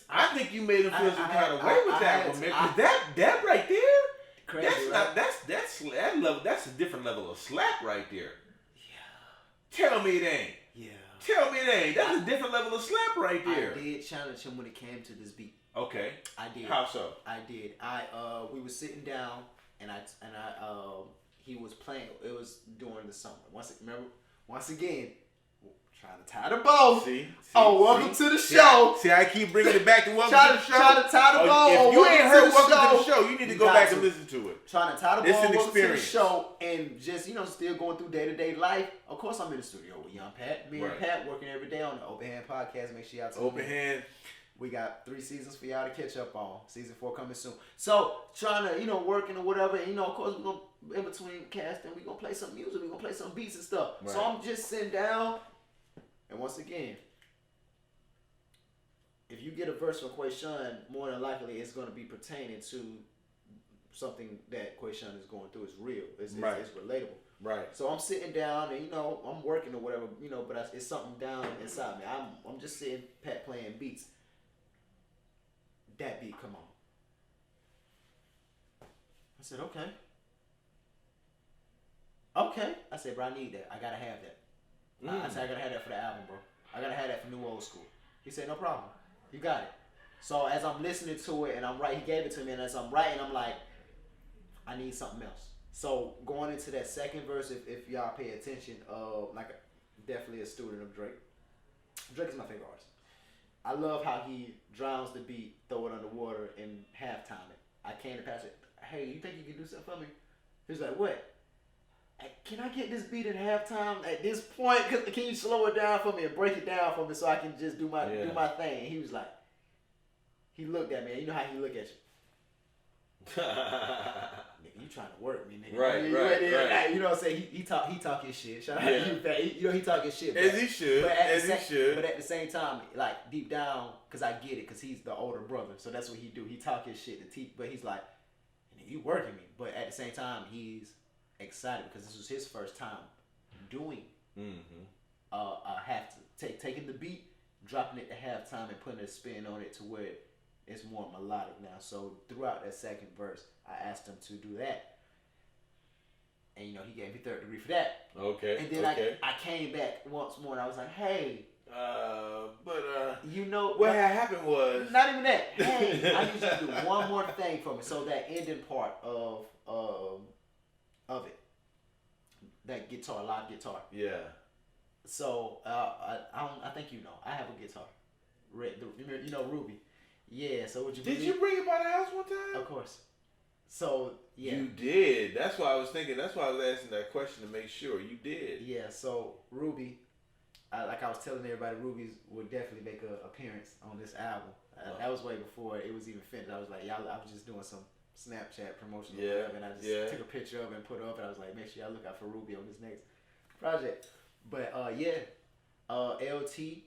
I think you made him feel some kind of way with that one, man. Because that right there, Crazy, that's right? not that level. That's a different level of slap right there. Yeah. Tell me it ain't. Yeah. Tell me it ain't. That's a different level of slap right there. I did challenge him when it came to this beat. Okay. I did. How so? I did. We were sitting down and he was playing. It was during the summer. Once again, trying to tie the bow. See? Welcome to the show. See, I keep bringing it back to welcome to the show. Trying to tie the bow. If you ain't heard welcome to the show, show, you need to go back and listen to it. Trying to tie the It's ball, an welcome to the experience. show, and just still going through day-to-day life. Of course, I'm in the studio with Young Pat. Me and Right. Pat working every day on the Open Hand Podcast. Make sure y'all tune Open in. hand. We got 3 seasons for y'all to catch up on. Season 4 coming soon. So trying to working or whatever. And, of course, we're gonna in between casting, we're gonna play some music. We're gonna play some beats and stuff. Right. So I'm just sitting down, and once again, if you get a verse from Quayshawn, more than likely it's gonna be pertaining to something that Quayshawn is going through. It's real. It's relatable. Right. So I'm sitting down and I'm working or whatever, but it's something down inside me. I'm just sitting, Pat playing beats. That beat come on. I said, okay. I said, bro, I need that. I gotta have that. I said, I gotta have that for the album, bro. I gotta have that for New Old School. He said, no problem. You got it. So as I'm listening to it and I'm writing, he gave it to me, and as I'm writing, I'm like, I need something else. So going into that second verse, if y'all pay attention, definitely a student of Drake. Drake is my favorite artist. I love how he drowns the beat, throw it underwater, and halftime it. I came to Patrick, hey, you think you can do something for me? He was like, what? Can I get this beat in halftime at this point? Can you slow it down for me and break it down for me so I can just do my thing? And he was like, he looked at me, and you know how he look at you. Nigga, you trying to work me, nigga. Right. You know what I'm saying? He talk his shit. Shout out to you, Pat. He talk his shit. As he should. But at the same time, like deep down, because I get it, because he's the older brother. So that's what he do. He talk his shit. But he's like, you working me. But at the same time, he's excited because this was his first time doing taking the beat, dropping it to halftime, and putting a spin on it to where it's more melodic now. So throughout that second verse, I asked him to do that, and he gave me third degree for that. Okay. And then I came back once more, and I was like, hey, what had happened was not even that. Hey, I need you to do one more thing for me. So that ending part of it, that guitar, live guitar. Yeah. So I think I have a guitar, Ruby. Yeah. So would you? Did you bring it by the house one time? Of course. So yeah. You did. That's why I was thinking. That's why I was asking that question to make sure you did. Yeah. So Ruby, like I was telling everybody, Ruby would definitely make an appearance on this album. That was way before it was even finished. I was like, I was just doing some Snapchat promotion, and I just took a picture of it and put it up, and I was like, make sure y'all look out for Ruby on this next project. But LT,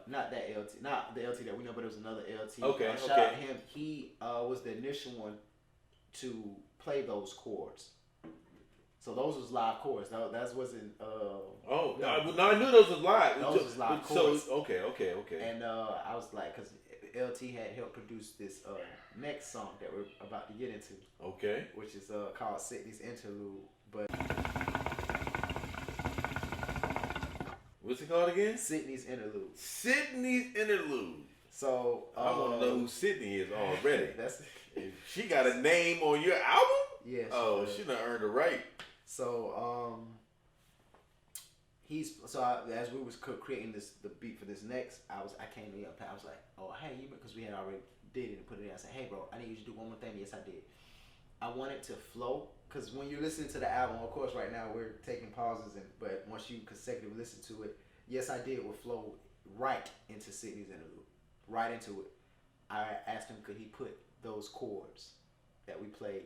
not that LT, not the LT that we know, but it was another LT. Okay, shout out to him. He was the initial one to play those chords. So those was live chords. That wasn't. No, I knew those was live. Those was live chords. So okay. And I was like, because LT had helped produce this next song that we're about to get into. Okay. Which is called Sydney's Interlude. But what's it called again? Sydney's Interlude. Sydney's Interlude. So I want to know who Sydney is already. That's she got a name on your album? Yeah. She done earned a right. So as we was creating the beat for this next, I came to him. I was like, oh hey, because we had already did it and put it in. I said, hey bro, I need you to do one more thing. Yes, I did. I want it to flow, because when you're listening to the album, of course, right now we're taking pauses, but once you consecutively listen to it, Yes, I Did would flow right into Sydney's interlude, right into it. I asked him could he put those chords that we played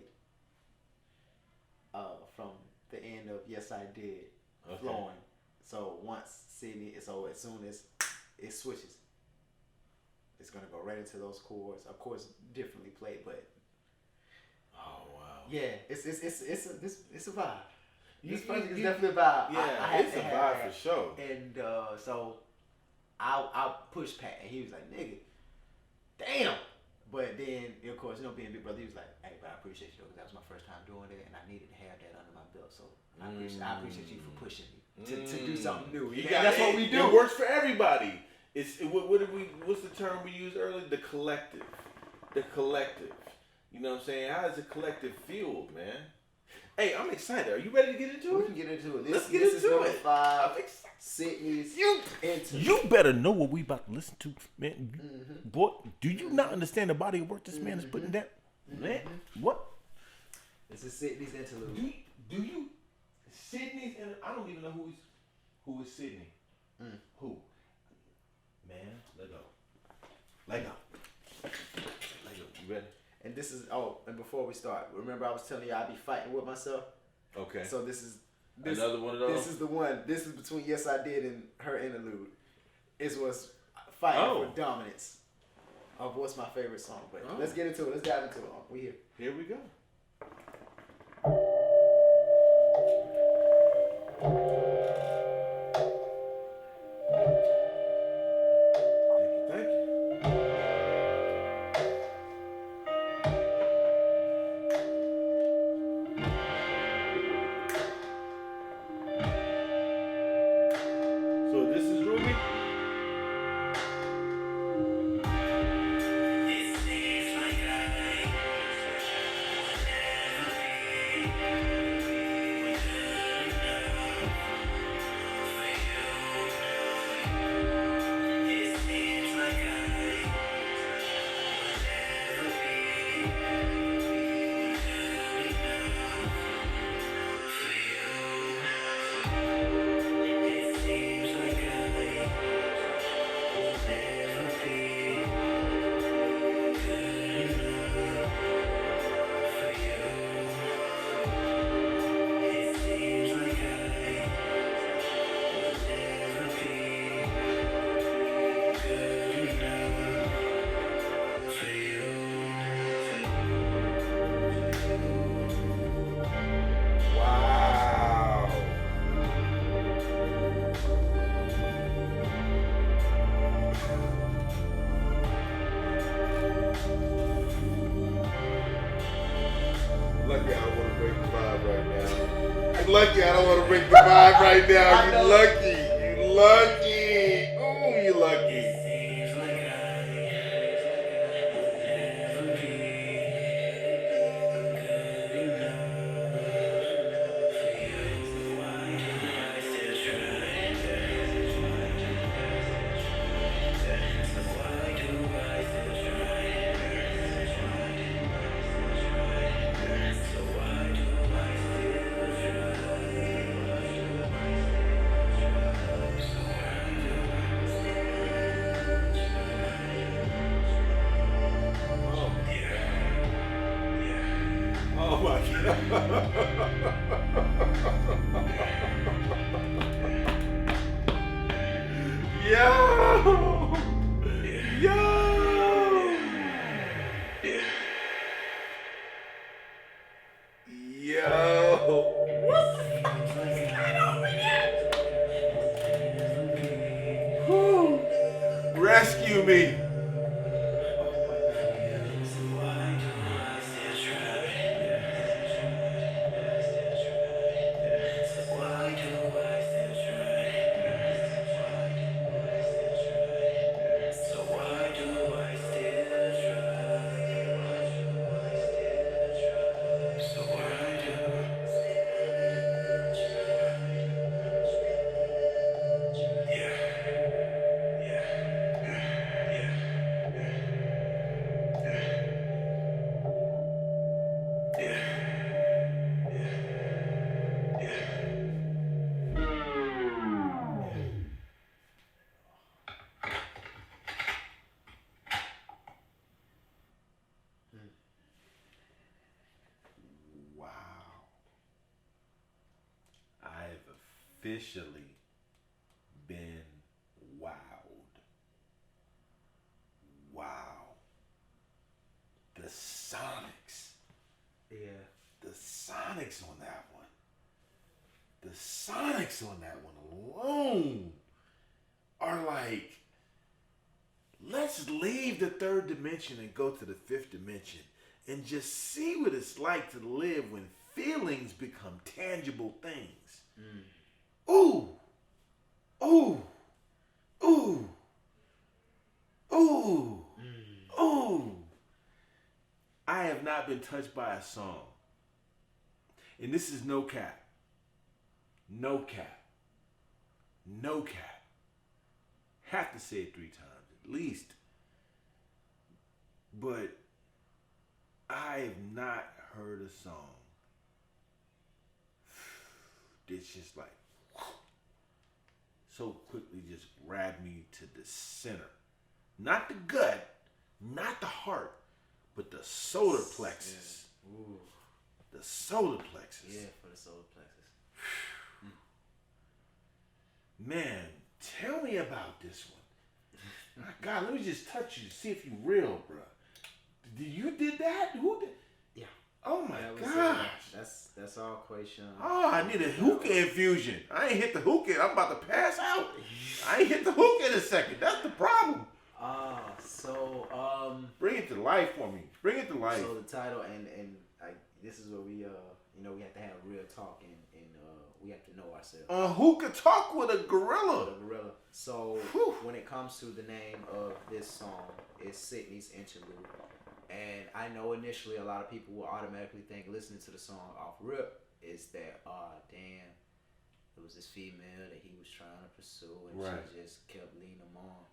from the end of Yes I Did flowing. So once Sydney, so as soon as it switches, it's gonna go right into those chords. Of course, differently played, but oh wow, yeah, it's a vibe. This project is definitely a vibe. Yeah, it's a vibe for sure. And so I pushed Pat, and he was like, "Nigga, damn." But then, of course, being Big Brother, he was like, "Hey, but I appreciate you, because that was my first time doing it, and I needed to have that under my belt. So I appreciate you for pushing me to do something new. That's what we do. It works for everybody. What's the term we used earlier? The collective. The collective. You know what I'm saying? How does the collective feel, man? Hey, I'm excited. Are you ready to get into it? We can get into it. Let's get into it. This is number 5. Sydney's into. You better know what we about to listen to, man. Boy, do you not understand the body of work this man is putting down? Man, what? This is Sydney's interlude. Do you? Sydney's interlude? I don't even know who is Sydney. Who? Man, let go. Let go. You ready? And this is and before we start, remember I was telling you I'd be fighting with myself. Okay. So this is another one of those. This is the one. This is between Yes I Did and her interlude. It was fighting for dominance of what's my favorite song. But let's get into it. Let's dive into it. We here. Here we go. Thank you. So this is Ruby. Wow. Lucky I don't want to break the vibe right now. Lucky I don't want to break the vibe right now. You lucky. You lucky. Ooh, you lucky. Oh my God. Yo! Yo! Yo! What's going on with you? Whew. Rescue me! officially been wowed. Wow. The Sonics. Yeah. The Sonics on that one. The Sonics on that one alone are like, let's leave the third dimension and go to the fifth dimension and just see what it's like to live when feelings become tangible things. Ooh. Ooh. Ooh. Ooh. Ooh. I have not been touched by a song. And this is no cap. No cap. No cap. Have to say it 3 times at least. But I have not heard a song that's just like so quickly just grabbed me to the center. Not the gut, not the heart, but the solar plexus. Yeah. Ooh. The solar plexus. Yeah, for the solar plexus. Man, tell me about this one. My God, let me just touch you to see if you real, bro. You did that? Who did? Yeah. Oh my That was, gosh. That's all Quayshawn. Oh, I need a hookah infusion. I ain't hit the hookah. I'm about to pass out. I ain't hit the hookah in a second. That's the problem. Bring it to life for me. Bring it to life. So the title and this is where we we have to have real talk and we have to know ourselves. Hookah Talk with a gorilla. With a gorilla. So when it comes to the name of this song, it's Sydney's Interlude. And I know initially a lot of people will automatically think listening to the song off rip is that, damn, it was this female that he was trying to pursue and she just kept leading him on.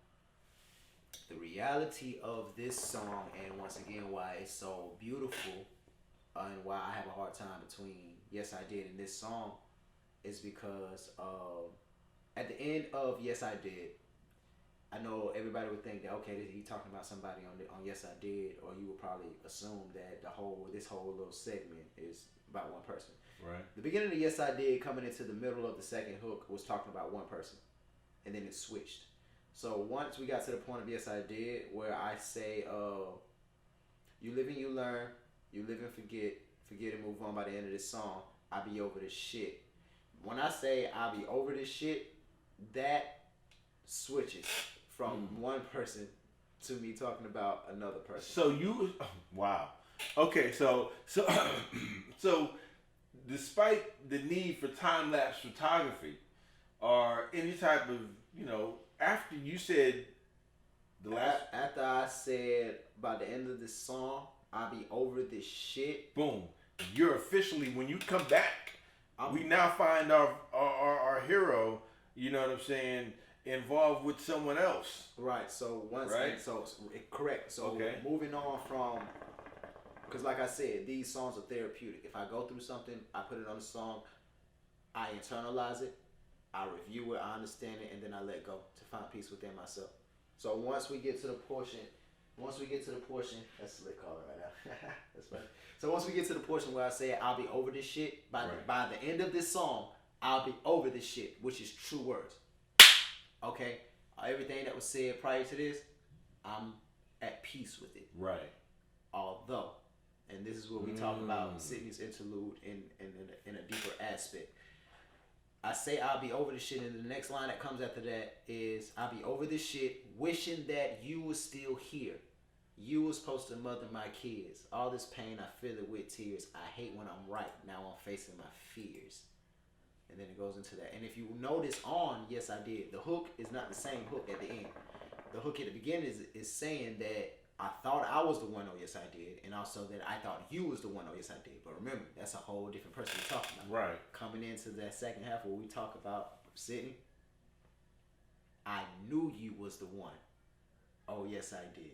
The reality of this song, and once again why it's so beautiful and why I have a hard time between Yes I Did and this song, is because at the end of Yes I Did, I know everybody would think that, okay, he talking about somebody on Yes I Did, or you would probably assume that this whole little segment is about one person. Right. The beginning of Yes I Did, coming into the middle of the second hook, was talking about one person, and then it switched. So once we got to the point of Yes I Did, where I say, you live and you learn, you live and forget and move on by the end of this song, I'll be over this shit. When I say I'll be over this shit, that switches from one person to me talking about another person. So wow. Okay, so despite the need for time-lapse photography or any type of, after you said after I said by the end of this song, I'll be over this shit. Boom. You're officially, when you come back, we now find our hero, you know what I'm saying, involved with someone else. Right. So correct. So moving on from, because like I said, these songs are therapeutic. If I go through something, I put it on a song, I internalize it, I review it, I understand it, and then I let go to find peace within myself. So once we get to the portion, that's slick caller right now. That's funny. So once we get to the portion where I say I'll be over this shit, by the end of this song, I'll be over this shit, which is true words. Okay? Everything that was said prior to this, I'm at peace with it. Right. Although, and this is where we talk about Sydney's interlude in a deeper aspect. I say I'll be over this shit, and the next line that comes after that is I'll be over this shit, wishing that you was still here. You was supposed to mother my kids. All this pain, I feel it with tears. I hate when I'm right. Now I'm facing my fears. And then it goes into that. And if you notice on Yes I Did, the hook is not the same hook at the end. The hook at the beginning is saying that I thought I was the one on Yes I Did, and also that I thought you was the one on Yes I Did. But remember, that's a whole different person we're talking about. Right. Coming into that second half where we talk about Sydney, I knew you was the one. Oh, yes, I did.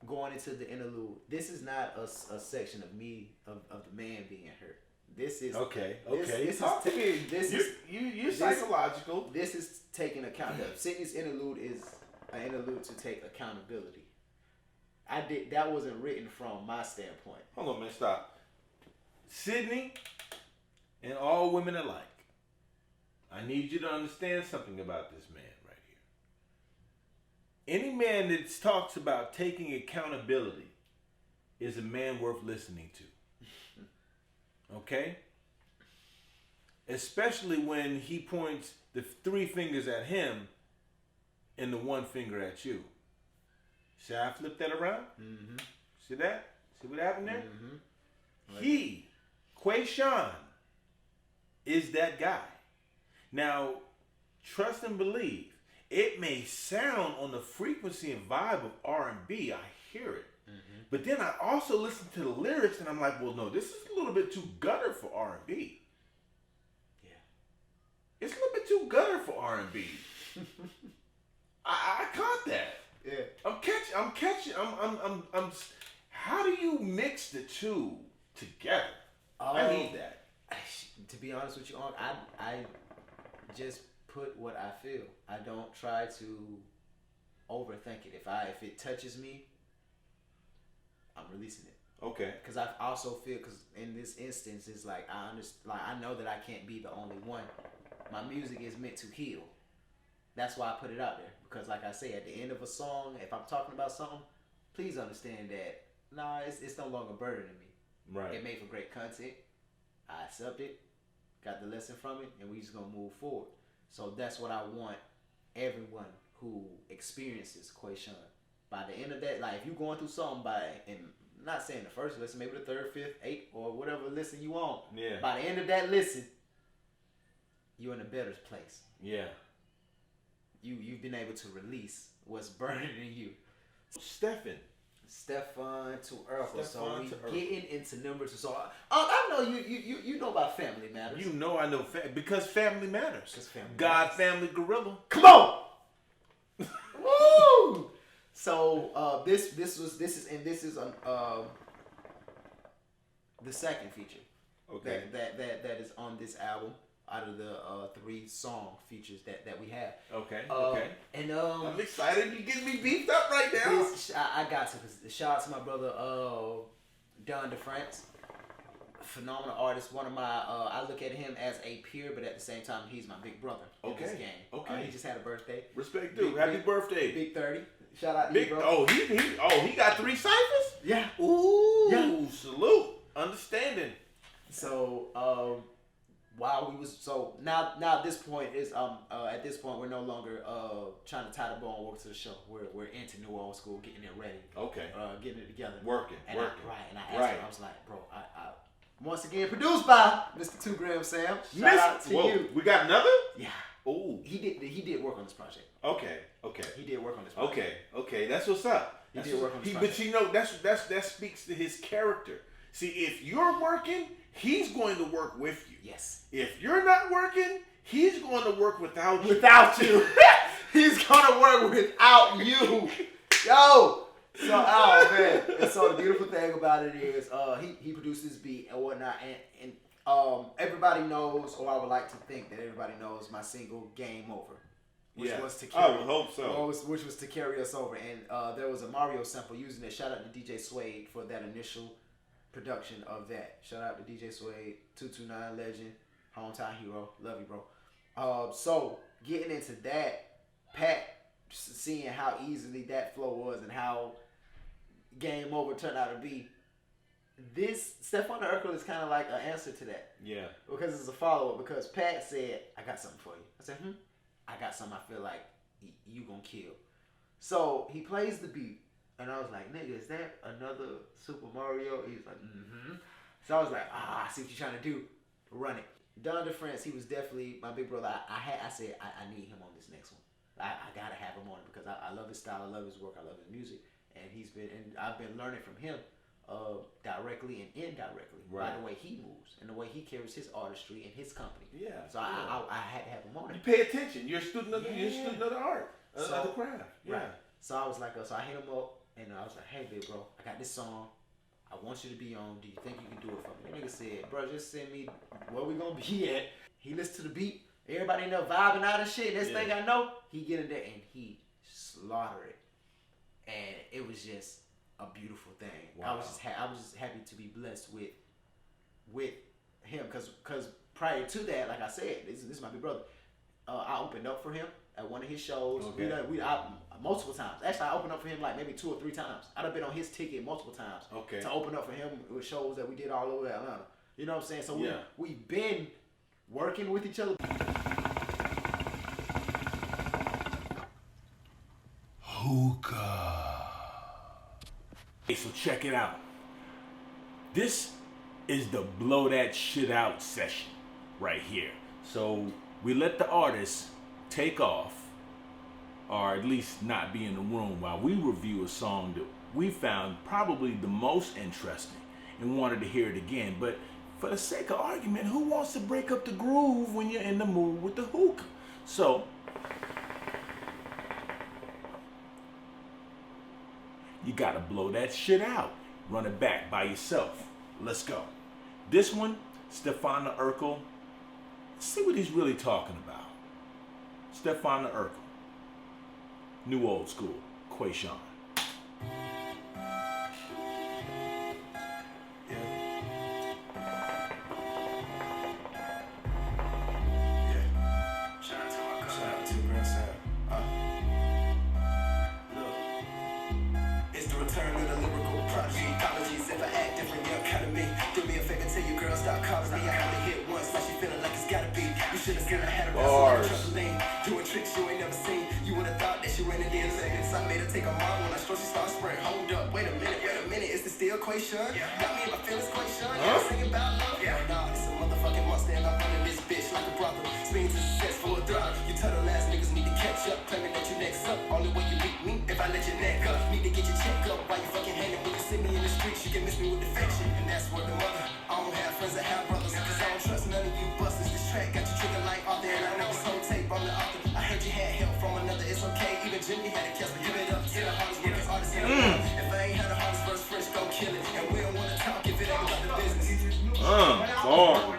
Going into the interlude, this is not a section of me, of the man being hurt. This is okay. Talk to me. You're psychological. This is taking account. Sydney's interlude is an interlude to take accountability. That wasn't written from my standpoint. Hold on, man. Stop. Sydney and all women alike I need you to understand something about this man right here. Any man that talks about taking accountability is a man worth listening to. Okay? Especially when he points the 3 fingers at him and the 1 finger at you. See how I flip that around? Mm-hmm. See that? See what happened there? Mm-hmm. He, Quayshawn, is that guy. Now, trust and believe. It may sound on the frequency and vibe of R&B. I hear it. Mm-hmm. But then I also listen to the lyrics and I'm like, well, no, this is a little bit too gutter for R&B. Yeah. It's a little bit too gutter for R&B. I caught that. Yeah. I'm catching. How do you mix the two together? I need that. To be honest with you, I just put what I feel. I don't try to overthink it. If it touches me, I'm releasing it. Okay. Because I also feel, because in this instance, it's like I know that I can't be the only one. My music is meant to heal. That's why I put it out there. Because like I say, at the end of a song, if I'm talking about something, please understand that it's no longer burdening me. Right. It made for great content. I accept it, got the lesson from it, and we just gonna move forward. So that's what I want everyone who experiences Quayshawn. By the end of that, like if you're going through something and I'm not saying the first listen, maybe the 3rd, 5th, 8th, or whatever listen you want. Yeah. By the end of that listen, you're in a better place. Yeah. You've been able to release what's burning in you. Stefan to Urkel. So we to Urkel. getting into number 2. So I know you know about Family Matters. You know I know because family matters. Because family God, matters. family, gorilla. Come on. Woo! So this is the second feature. Okay. That is on this album out of the 3 song features that we have. Okay. Okay. And I'm excited. You getting me beefed up right now. I got to. Cause shout out to my brother Don DeFrance, phenomenal artist. One of my I look at him as a peer, but at the same time he's my big brother in this game. Okay. He just had a birthday. Respect due. Happy birthday. Big 30. Shout out to Big. you, bro. He got 3 ciphers. Yeah. Ooh. Yeah. Salute. Understanding. So while we was now at this point we're no longer trying to tie the bow and work to the show. We're into new old school, getting it ready. Okay. Getting it together. Working. And I asked Right. him, I was like, bro, I once again produced by Mr. 2 Gram Sam. Shout out to you. We got another? Yeah. Ooh. He did work on this project. Okay. He did work on this project. Okay. That's what's up. He did work on this But you know, that speaks to his character. See, if you're working, he's going to work with you. Yes. If you're not working, he's going to work without you. Without you. He's gonna work without you. Yo. So man. And so the beautiful thing about it is he produced this beat and whatnot, and everybody knows, or I would like to think that everybody knows, my single Game Over. Which was to carry, I would hope so. Which was to carry us over. And there was a Mario sample using it. Shout out to DJ Suede for that initial production of that. Shout out to DJ Suede, 229 legend, hometown hero. Love you, bro. So getting into that, Pat seeing how easily that flow was and how Game Over turned out to be. This Stefan Urkel is kind of like an answer to that. Yeah. Because it's a follow up. Because Pat said, "I got something for you." I said, I got something I feel like you gonna kill. So he plays the beat. And I was like, nigga, is that another Super Mario? He was like, mm-hmm. So I was like, I see what you're trying to do. Run it. Don DeFrance, he was definitely my big brother. I said, I need him on this next one. I gotta have him on it because I love his style, I love his work, I love his music. And I've been learning from him directly and indirectly by the way he moves and the way he carries his artistry and his company. Yeah. So I had to have him on it. You pay attention. You're a student of the art, of the craft. Yeah. Right. So I was like, so I hit him up. And I was like, hey, big bro, I got this song. I want you to be on. Do you think you can do it for me? The nigga said, bro, just send me where we gonna be at. He listened to the beat. Everybody in there vibing out and shit. Next thing I know, he get in there and he slaughtered it. And it was just a beautiful thing. Wow. I was just happy to be blessed with him. Because prior to that, like I said, this is my big brother. I opened up for him at one of his shows. Okay. Multiple times. Actually, I opened up for him like maybe 2 or 3 times. I'd have been on his ticket multiple times. Okay. To open up for him with shows that we did all over Atlanta. You know what I'm saying? So Yeah. we've been working with each other. Hookah. Hey, so check it out. This is the blow that shit out session right here. So we let the artists take off, or at least not be in the room while we review a song that we found probably the most interesting and wanted to hear it again. But for the sake of argument, who wants to break up the groove when you're in the mood with the hookah? So you gotta blow that shit out. Run it back by yourself. Let's go. This one, Stefan the Urkel. Let's see what he's really talking about. Stefan the Urkel. New old school. Quayshawn. It's the return of the lyrical prodigy. Apologies if I act different, you're kind of me. Do me a favor, tell your girl stop calling me. I only hit once, now she feeling like it's gotta be. You should have seen I had a wrestle on a trampoline. Doing tricks you ain't never seen. You would have thought that she ran in the Olympics. I made her take a mark when I strode, she started spraying. Hold up, wait a minute, is this still Quayshawn? Got me in my feelings, Quayshawn. Yeah, singing about love. Yeah, nah, it's a motherfucking monster and I'm running this bitch like a brothel. Speeding to success for a throttle. You turtle ass niggas need to catch up, claiming that you next up. Only way you beat me if I let your neck up. Need to get your check up while you fucking hanging. When you see me in the streets, you can miss me with affection. And that's where the mother. I don't have friends, I have brothers. Cause I don't trust none of you busters. This track got you triggered like Arthur. And I know this whole tape on the author. I heard you had help from another, it's okay. Even Jimmy had a cast, but give it up to the hardest working artist in the world. If I ain't had the hardest verse, French go kill it. And we don't wanna talk if it ain't about the business. Bar.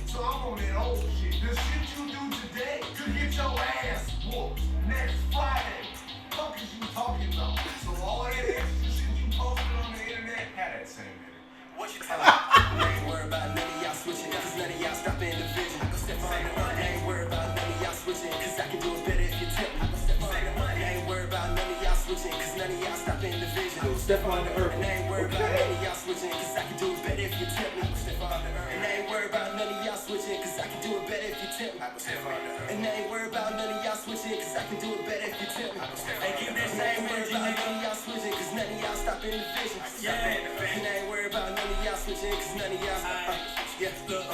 So I'm on that old shit. The shit you do today could get your ass whooped next Friday. What is you talking about? So all that extra shit you posted on the internet had that same in it. What you talking about? I ain't worried about none of y'all switching, cause none of y'all stopping the vision. I go step on the run. I ain't worried about none of y'all switching, cause I can do it better if you tip me. I go step on the run. I ain't worried about none of y'all switching, cause none of y'all stopping the vision. I go step on the earth. And I ain't worried about none of y'all switching, cause I can do it better if you tip me. I go step on the earth. And I ain't worried about none of y'all switching, cause I can do it better if you tip me. I go step on the earth. And I ain't worried about none of y'all switching, cause I can do it better if you tip me. I go step on the earth. And I ain't worried about none of y'all switching, cause none of y'all stopping the vision. And I ain't worried about none of y'all switching, cause none of y'all stopping. Yeah, look.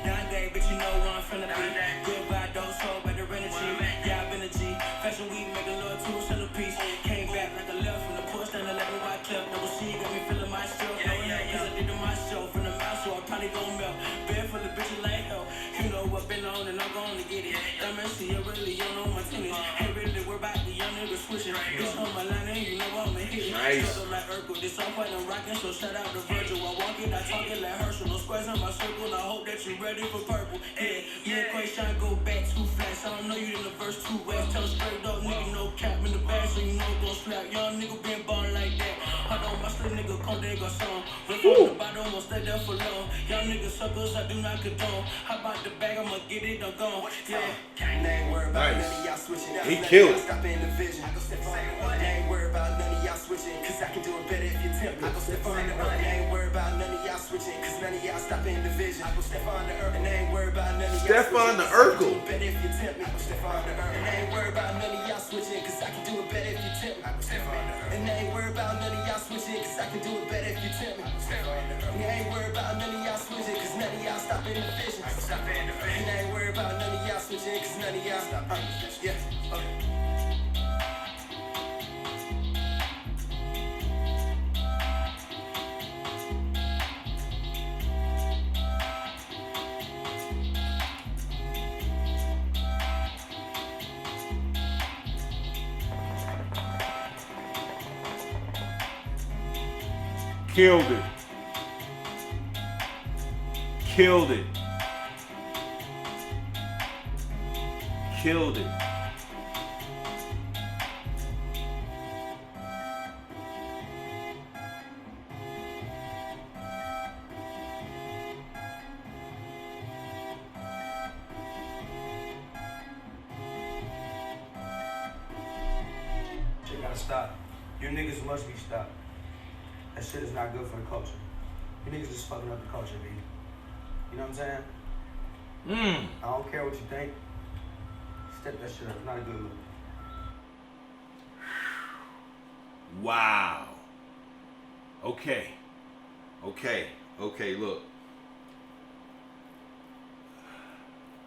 Nowadays, bitch, you know where I'm finna be. Goodbye, don't show better energy. Yeah, I've been a G. Fashion week, make a little 2 centerpiece. Came back like a left from the push down the left and right clip. Double C got me feeling my stroke. No help, cause I did it my show. From the mouth, so I probably gon' melt. Bed full of bitches like hell. You know what been on and I'm gonna get it. That man see you really, you know my tennis. Ain't really worried about the young niggas switching. Bitch on my line and you know I'ma hit it. Nice. So like Urkel, this I'm fighting rockin', so shout out to Virgil. I walk it, I talk it like Herschel. No squares on my circle, and I hope that you ready for purple. Yeah, you and Quayshawn go back too fast. I don't know you in the first 2 ways. Tell straight up, nigga, no cap in the bag, so you know it gon' slap. Young nigga been born like that. Hold on, my slick nigga come there, go song. Rip on the bottom, won't stay there for long. Young niggas suckers, I do not condone. How about the bag, I'ma get it, I'm gone. Yeah, I ain't worried about none of y'all switching. He killed it. Stop in the vision. I go step on the run. I ain't worried about none of y'all switching, cause I can do it better if you tempt me. I go step on the run. I ain't worried about none of y'all switching, cause none of y'all stop in the vision. I go step on the earth. And I ain't worried about none of y'all Stefan the switching, 'cause I can Urkel. do it better if you tempt me. I go step on the earth. And I ain't worried about none of y'all switching, cause I can do it better if you tempt me. I go step on the earth. And I ain't worried about none of y'all switching, cause I can do it better if you tempt me. I go step on the earth. And I ain't worried about none of y'all switching, cause none of y'all stop in the vision. I go step in the vision. And I ain't worried about none of y'all switching, cause none of y'all stop in the vision. Yeah, okay. Killed it. Killed it. Killed it. stop. You niggas must be stopped. That shit is not good for the culture. You niggas just fucking up the culture, B. You know what I'm saying? I don't care what you think. Step that shit up. It's not a good look. Wow. Okay, look.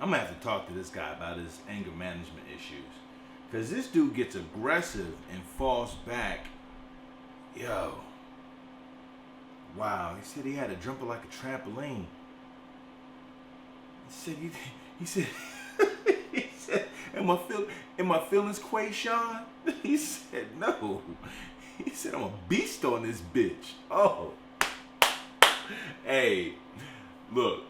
I'm gonna have to talk to this guy about his anger management issues. Cause this dude gets aggressive and falls back. Yo. Wow, he said he had to jump like a trampoline. He said, am I feelings Quayshawn? He said, no. He said, I'm a beast on this bitch. Oh. Hey, look,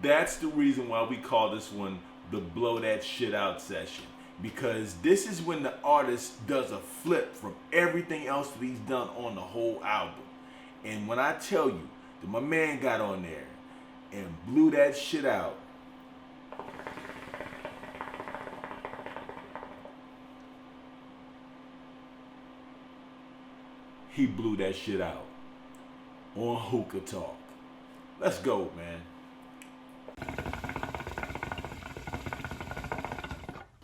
that's the reason why we call this one the blow that shit out session. Because this is when the artist does a flip from everything else that he's done on the whole album. And when I tell you that my man got on there and blew that shit out, he blew that shit out on Hookah Talk. Let's go, man.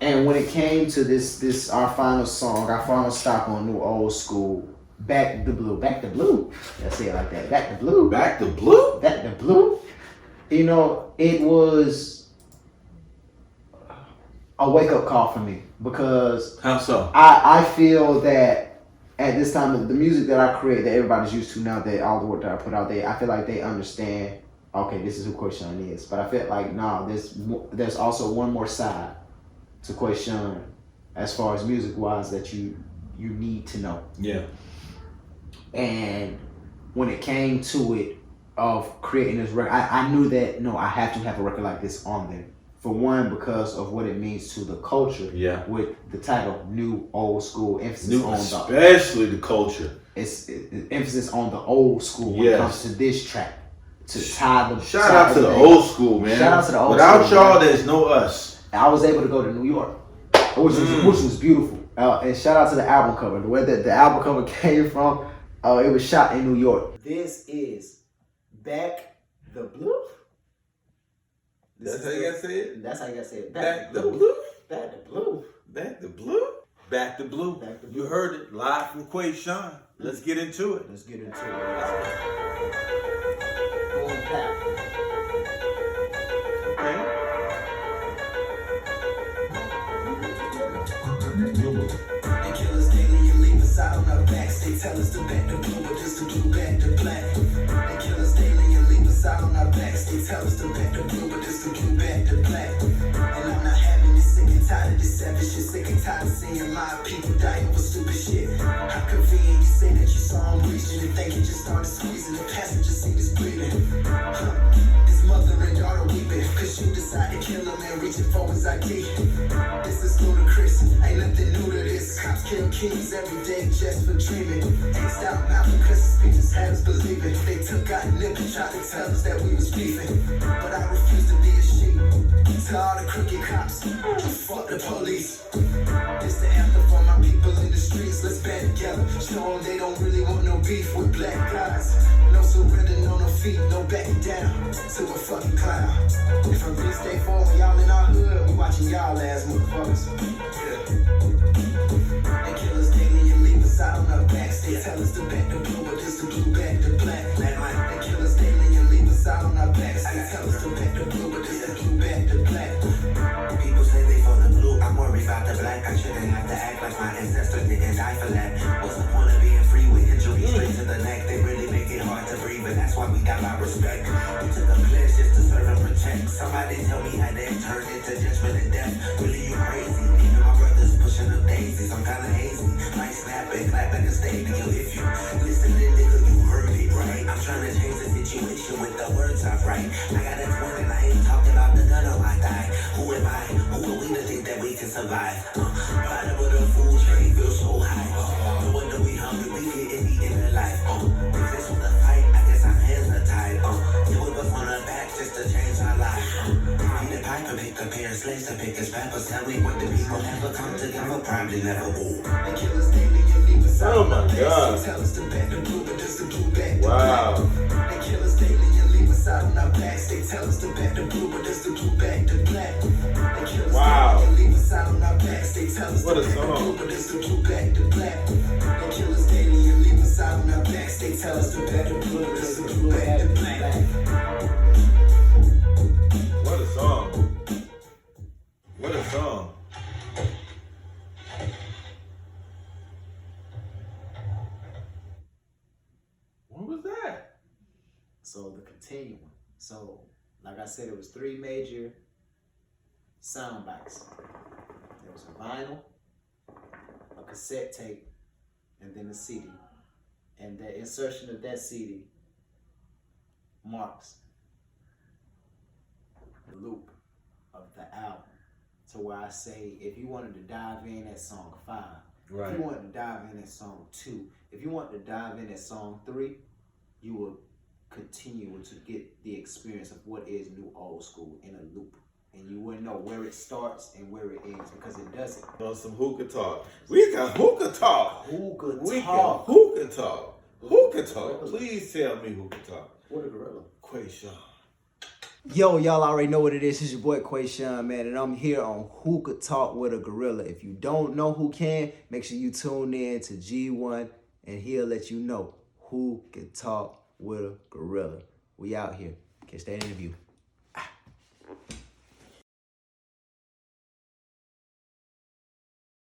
And when it came to this our final song, our final stop on New Old School, Back the Blue. Let's say it like that. Back the Blue. Back the Blue? Back the Blue. You know, it was a wake-up call for me because How so? I feel that at this time, the music that I create, that everybody's used to now, that all the work that I put out there, I feel like they understand, okay, this is who Quayshawn is. But I feel like, there's also one more side to Quayshawn as far as music-wise that you need to know. Yeah. And when it came to it of creating this record, I knew that, no, I have to have a record like this on there. For one, because of what it means to the culture. Yeah. With the title New Old School, emphasis on especially the culture. It's emphasis on the old school when it comes to this track. To tie the Shout out to the old school, man. Shout out to the old Without school. y'all, Man. there's no us. I was able to go to New York, which was beautiful. And shout out to the album cover. Where the album cover came from, it was shot in New York. This is Back the Blue. That's how you gotta say it? That's how you gotta say it. Back the Blue? Back the Blue. Back the Blue? Back the Blue. Back the Blue. You heard it live from Quayshawn. Let's get into it. Let's get into it. Going back. Okay. They kill us daily and leave us out on our backs. They tell us to back the blue, but just the blue back the black. They kill us daily and leave us out on our backs. They tell us to back the blue, but just the blue back the black. And I'm not having this, sick and tired of this savage shit. Sick and tired of seeing my people die over stupid shit. How convenient you say that you saw him reaching and think he just started squeezing the passenger seat is bleeding. His mother and daughter weeping, cause you decided to kill him and reaching for his ID. This is ludicrous, ain't nothing new to this. Cops kill kings every day just for dreaming. Axed out Malcolm cause his speeches had us believing. They took out nip and tried to tell us that we was beefing. But I refuse to be a sheep. To all the crooked cops, fuck the police. This the anthem for my people in the streets. Let's band together, show them they don't really want no beef with black guys. No surrender, no feet, no backing down to a fucking clown. If I really stay forward, y'all in our hood, we watching y'all ass motherfuckers. They kill us daily and leave us out on our backs. They tell us to back the blue, but just the blue back the black. They kill us daily and leave us out on our backs. They tell us to back the blue, but just the blue back the black. People say they for the blue, I'm worried about the black. I shouldn't have to act like my ancestors didn't die for that. What's the point of being free with injuries straight to the neck? They really make it hard to breathe, and that's why we got my respect. You took a pledge just to serve and protect. Somebody tell me how they turned into judgment and death. Really, you crazy? Even my brothers pushing up daisies. I'm kinda hazy. Might snap and clap at the stadium. If you listen to nigga, you heard it right. I'm trying to change the situation with the words I write. I got a twin and I ain't talking about the gun on my thigh. Who am I? Who are we to think that we can survive? Riding with a food train feels so high. No wonder we hungry, we getting eaten alive. If this was a fight, I guess our hands are tied. Two of us on our back just to change our life. Peter Piper rapper, pick comparing slaves to pick his rappers. Tell me what the people ever come together, probably never will. They kill us daily and leave us out. Oh my God. Tell us to back the blue, but just to blue back. Wow. They kill us daily and leave us out on our backs. They tell us to back the blue, but just to blue back to black. They kill us Wow. daily and leave us out on our backs. They tell us What to a back the song. blue, but just to blue back to black. They kill us daily and leave us out on our backs. They tell us to back the blue, but just to blue back to black. What a song. What a song. What was that? So the continuum. So, like I said, it was 3 major sound bites. There was a vinyl, a cassette tape, and then a CD. And the insertion of that CD marks the loop of the album. To where I say, if you wanted to dive in at song 5, Right. if you wanted to dive in at song 2, if you wanted to dive in at song 3, you will continue to get the experience of what is new old school in a loop. And you wouldn't know where it starts and where it ends because it doesn't. On some hookah talk. We got hookah talk. Hookah We Talk. got hookah talk. Hookah talk. Please tell me hookah talk. What a gorilla. Quayshawn. Yo, y'all already know what it is. It's your boy Quayshawn, man, and I'm here on Hookah Talk with a Gorilla. If you don't know who can, make sure you tune in to G1 and he'll let you know who can talk with a gorilla. We out here. Catch that interview.